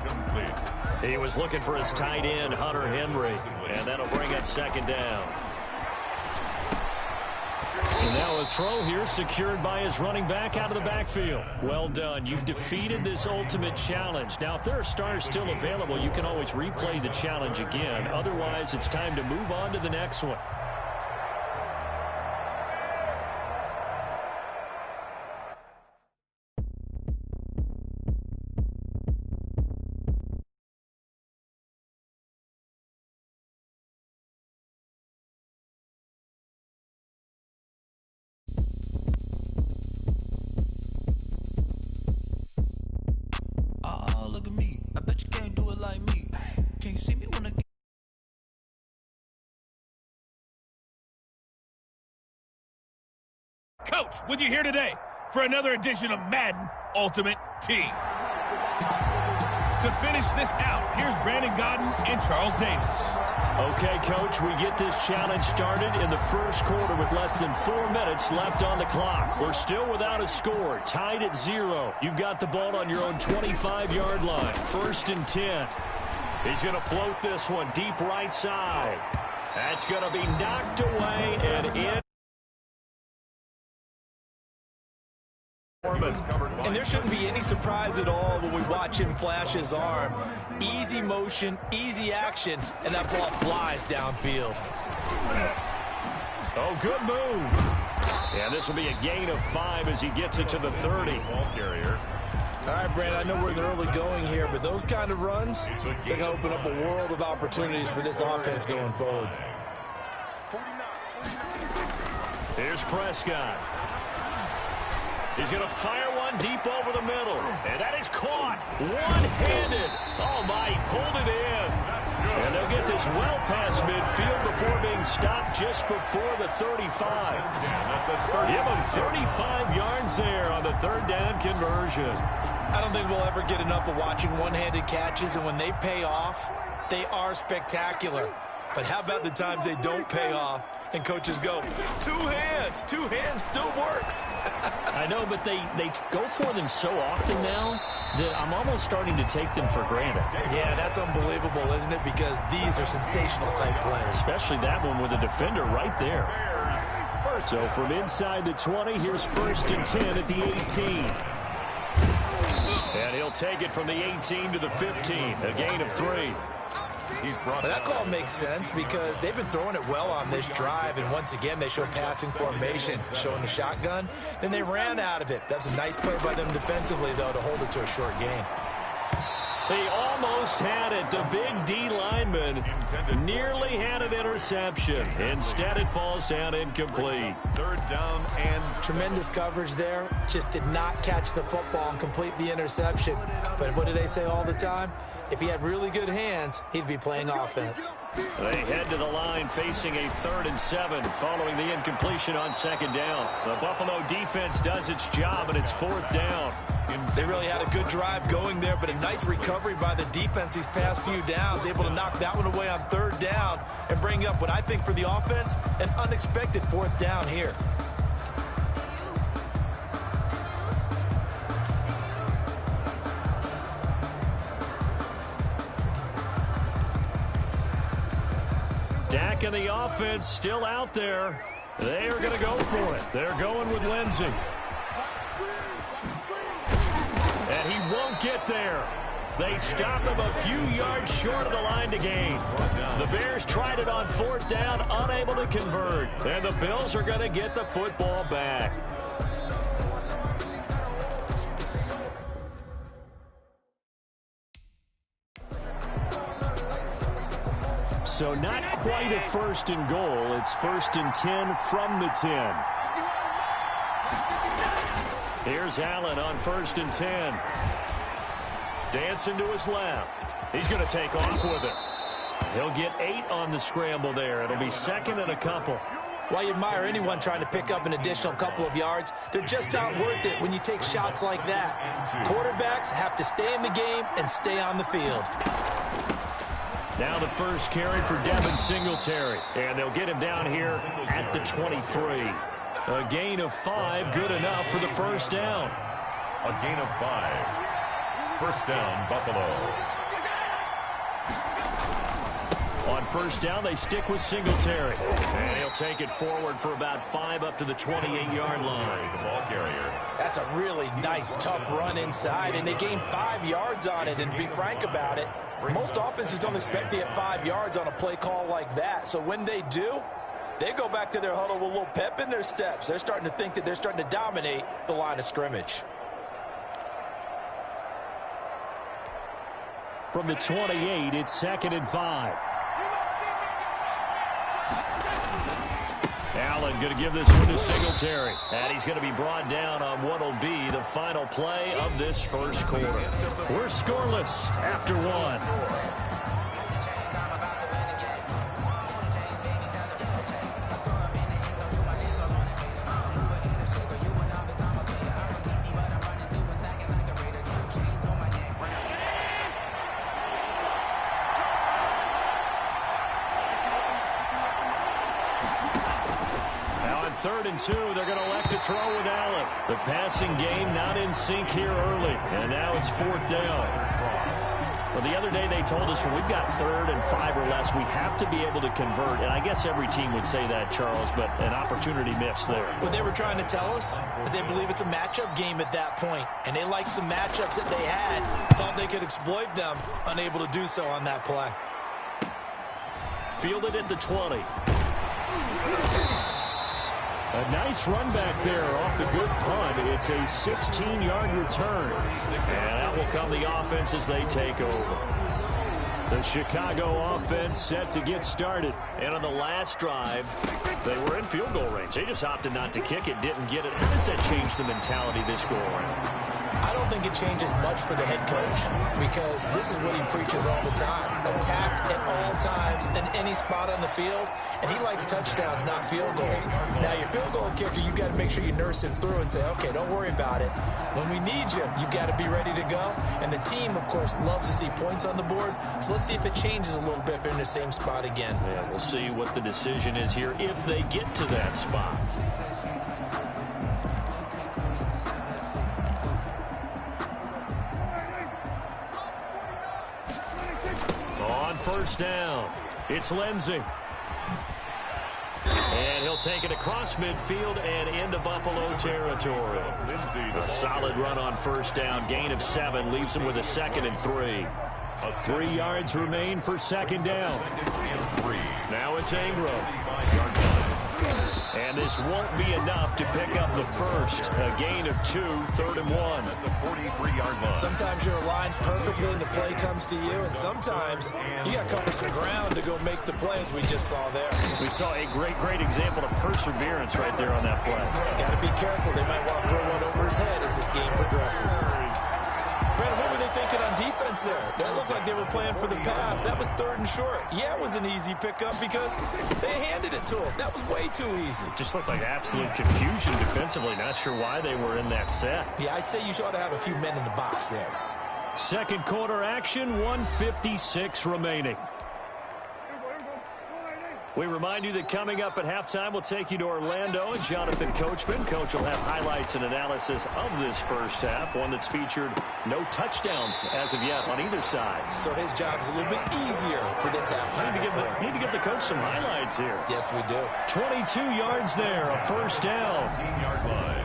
He was looking for his tight end, Hunter Henry, and that'll bring up second down. And now a throw here secured by his running back out of the backfield. Well done. You've defeated this ultimate challenge. Now, if there are stars still available, you can always replay the challenge again. Otherwise, it's time to move on to the next one. Look at me. I bet you can't do it like me. Can't see me when I... Coach, with you here today for another edition of Madden Ultimate Team. To finish this out, here's Brandon Godden and Charles Davis. Okay, Coach, we get this challenge started in the first quarter with less than 4 minutes left on the clock. We're still without a score, tied at 0. You've got the ball on your own 25-yard line, 1st and 10. He's going to float this one deep right side. That's going to be knocked away and in. Covered And there shouldn't be any surprise at all when we watch him flash his arm. Easy motion, easy action, and that ball flies downfield. Oh, good move. And this will be a gain of 5 as he gets it to the 30. Ball carrier. All right, Brandon, I know we're in the early going here, but those kind of runs, they can open up a world of opportunities for this offense going forward. Here's Prescott. He's going to fire one deep over the middle. And that is caught one-handed. Oh, my, he pulled it in. And they'll get this well past midfield before being stopped just before the 35. Give him 35 yards there on the third down conversion. I don't think we'll ever get enough of watching one-handed catches, and when they pay off, they are spectacular. But how about the times they don't pay off and coaches go, two hands still works. I know, but they go for them so often now that I'm almost starting to take them for granted. Yeah, that's unbelievable, isn't it? Because these are sensational type plays. Especially that one with a defender right there. So from inside the 20, here's 1st and 10 at the 18. And he'll take it from the 18 to the 15, a gain of 3. That call makes sense because they've been throwing it well on this drive, and once again they show passing formation, showing the shotgun. Then they ran out of it. That's a nice play by them defensively, though, to hold it to a short gain. They almost had it. The big D lineman nearly had an interception. Instead, it falls down incomplete. 3rd down and tremendous coverage there. Just did not catch the football and complete the interception. But what do they say all the time? If he had really good hands, he'd be playing offense. They head to the line facing a 3rd and 7 following the incompletion on 2nd down. The Buffalo defense does its job, and it's 4th down. They really had a good drive going there, but a nice recovery by the defense these past few downs, able to knock that one away on 3rd down and bring up what I think for the offense, an unexpected 4th down here. Dak and the offense still out there. They are going to go for it. They're going with Lindsey. And he won't get there. They stop him a few yards short of the line to gain. The Bears tried it on 4th down, unable to convert. And the Bills are going to get the football back. So not quite a 1st and goal. It's 1st and 10 from the 10. Here's Allen on 1st and 10. Dancing to his left. He's going to take off with it. He'll get 8 on the scramble there. It'll be 2nd and a couple. While you admire anyone trying to pick up an additional couple of yards, they're just not worth it when you take shots like that. Quarterbacks have to stay in the game and stay on the field. Now the first carry for Devin Singletary. And they'll get him down here at the 23. A gain of 5, good enough for the 1st down. A gain of 5. 1st down, Buffalo. On 1st down, they stick with Singletary. And he'll take it forward for about 5 up to the 28-yard line. The ball carrier. That's a really nice, tough run inside, and they gained 5 yards on it. And to be frank about it, most offenses don't expect to get 5 yards on a play call like that. So when they do, they go back to their huddle with a little pep in their steps. They're starting to think that they're starting to dominate the line of scrimmage. From the 28, it's 2nd and 5. Allen going to give this one to Singletary. And he's going to be brought down on what will be the final play of this first quarter. We're scoreless after 1. Third and 2, they're going to elect to throw with Allen. The passing game not in sync here early, and now it's 4th down. Well, the other day they told us when we've got 3rd and 5 or less, we have to be able to convert. And I guess every team would say that, Charles, but an opportunity missed there. What they were trying to tell us is they believe it's a matchup game at that point, and they liked some matchups that they had, thought they could exploit them, unable to do so on that play. Fielded at the 20. A nice run back there off the good punt. It's a 16-yard return. And out will come the offense as they take over. The Chicago offense set to get started. And on the last drive, they were in field goal range. They just opted not to kick it, didn't get it. How does that change the mentality this go around? I don't think it changes much for the head coach because this is what he preaches all the time. Attack at all times in any spot on the field, and he likes touchdowns, not field goals. Now, your field goal kicker, you've got to make sure you nurse him through and say, okay, don't worry about it. When we need you, you've got to be ready to go. And the team, of course, loves to see points on the board, so let's see if it changes a little bit if they're in the same spot again. Yeah, we'll see what the decision is here if they get to that spot. First down. It's Lindsey. And he'll take it across midfield and into Buffalo territory. A solid run on first down. Gain of 7 leaves him with a 2nd and 3. 3 yards remain for second down. Now it's Ingram. And this won't be enough to pick up the first. A gain of 2, 3rd and 1. At the 43-yard line. Sometimes you're aligned perfectly and the play comes to you, and sometimes you got to cover some ground to go make the play, as we just saw there. We saw a great example of perseverance right there on that play. Got to be careful. They might want to throw one over his head as this game progresses. Brandon, what were they thinking on defense there? That looked like they were playing for the pass. That was 3rd and short. Yeah, it was an easy pickup because they handed it to him. That was way too easy. Just looked like absolute confusion defensively. Not sure why they were in that set. Yeah, I'd say you ought to have a few men in the box there. Second quarter action, 1:56 remaining. We remind you that coming up at halftime, we'll take you to Orlando and Jonathan Coachman. Coach will have highlights and analysis of this first half, one that's featured no touchdowns as of yet on either side. So his job's a little bit easier for this halftime. Need to give the coach some highlights here. Yes, we do. 22 yards there, a first down. 15-yard line.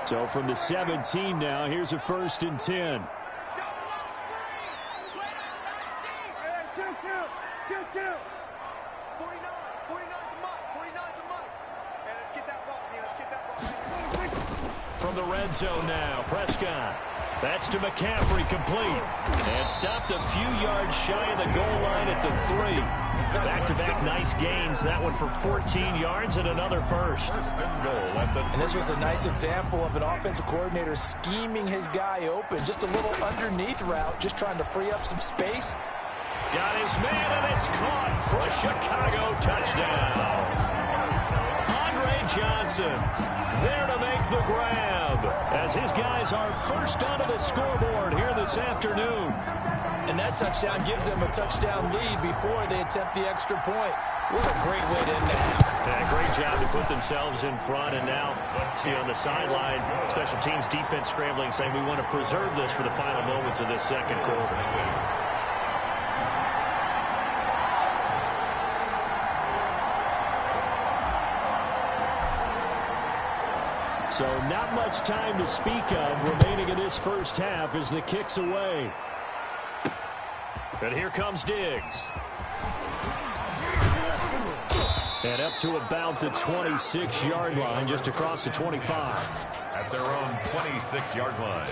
So from the 17 now, here's a 1st and 10. From the red zone now, Prescott. That's to McCaffrey, complete. And stopped a few yards shy of the goal line at the 3. Back-to-back nice gains. That one for 14 yards and another first. And this was a nice example of an offensive coordinator scheming his guy open. Just a little underneath route, just trying to free up some space. Got his man, and it's caught for a Chicago touchdown. Andre Johnson there to make the grab as his guys are first onto the scoreboard here this afternoon. And that touchdown gives them a touchdown lead before they attempt the extra point. What a great way to end the half. Yeah, great job to put themselves in front. And now, see on the sideline, special teams defense scrambling, saying we want to preserve this for the final moments of this second quarter. So not much time to speak of remaining in this first half as the kick's away. But here comes Diggs. And up to about the 26-yard line, just across the 25. At their own 26-yard line.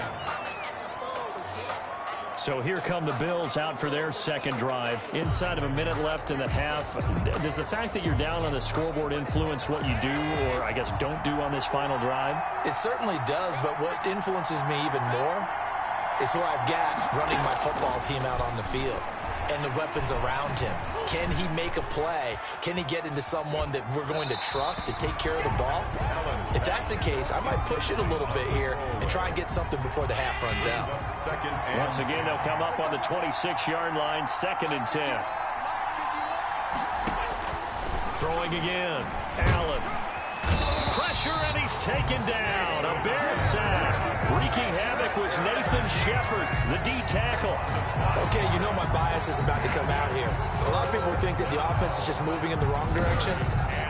So here come the Bills out for their second drive. Inside of a minute left in the half. Does the fact that you're down on the scoreboard influence what you do, or I guess don't do on this final drive? It certainly does, but what influences me even more is who I've got running my football team out on the field and the weapons around him. Can he make a play? Can he get into someone that we're going to trust to take care of the ball? If that's the case, I might push it a little bit here and try and get something before the half runs out. Once again, they'll come up on the 26-yard line, 2nd and 10. Throwing again. Allen. pressure, and he's taken down. A Bears sack. Wreaking havoc was Nathan Shepard, the D tackle. Okay, you know my bias is about to come out here. A lot of people think that the offense is just moving in the wrong direction.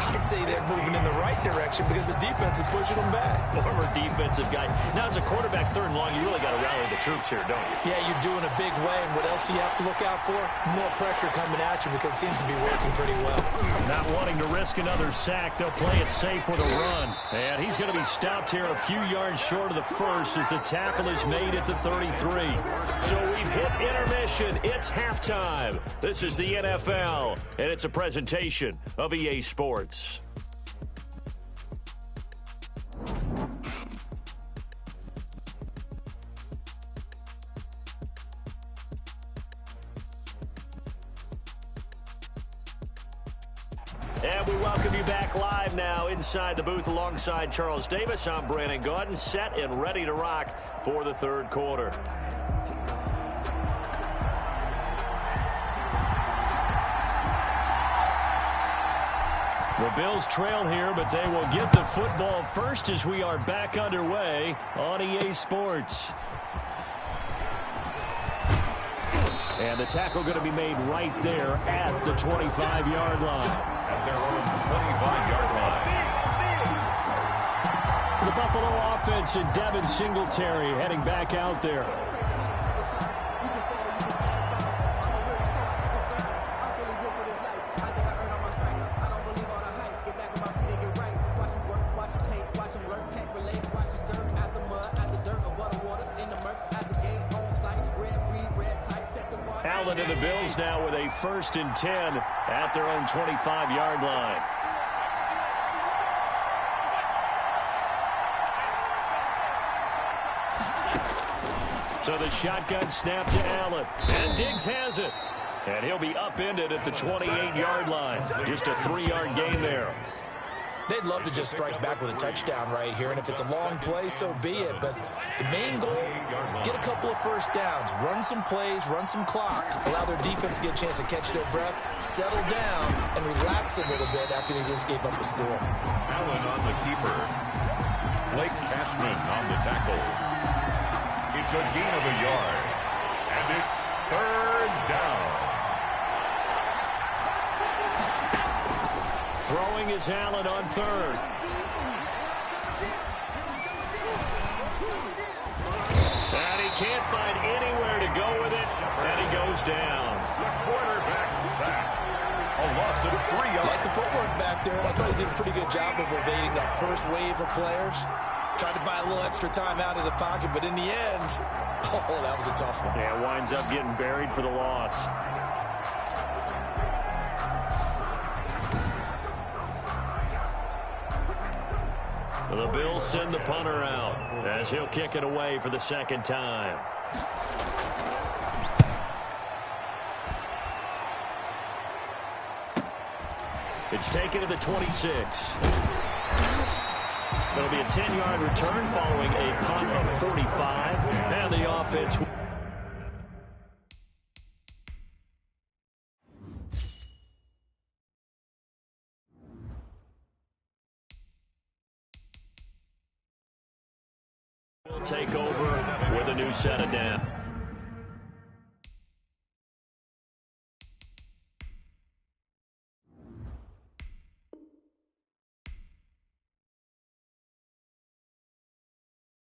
I'd say they're moving in the right direction because the defense is pushing them back. Former defensive guy. Now, as a quarterback, third and long, you really got to rally the troops here, don't you? Yeah, you're doing a big way, and what else do you have to look out for? More pressure coming at you because it seems to be working pretty well. Not wanting to risk another sack, they'll play it safe with a run. And he's going to be stopped here a few yards short of the first as the tackle is made at the 33. So we've hit intermission. It's halftime. This is the NFL, and it's a presentation of EA Sports. And we welcome you back live now inside the booth alongside Charles Davis. I'm Brandon Gaudin, set and ready to rock for the third quarter. The Bills trail here, but they will get the football first as we are back underway on EA Sports. And the tackle going to be made right there at the 25-yard line. At their own 25-yard line. The Buffalo offense and Devin Singletary heading back out there. Allen and the Bills now with a 1st and 10 at their own 25-yard line. So the shotgun snap to Allen. And Diggs has it. And he'll be upended at the 28-yard line. Just a 3-yard gain there. They'd love to just strike back with a touchdown right here, and if it's a long play, so be it. But the main goal, get a couple of first downs, run some plays, run some clock, allow their defense to get a chance to catch their breath, settle down, and relax a little bit after they just gave up a score. Allen on the keeper. Blake Cashman on the tackle. It's a gain of a yard, and it's 3rd down. Throwing is Allen on 3rd. And he can't find anywhere to go with it, and he goes down. The quarterback sack. A loss of 3 yards. Like the footwork back there, I thought he did a pretty good job of evading that first wave of players. Tried to buy a little extra time out of the pocket, but in the end, oh, that was a tough one. Yeah, winds up getting buried for the loss. The Bills send the punter out as he'll kick it away for the 2nd time. It's taken to the 26. It'll be a 10-yard return following a punt of 45. And the offense... will take over with a new set of downs.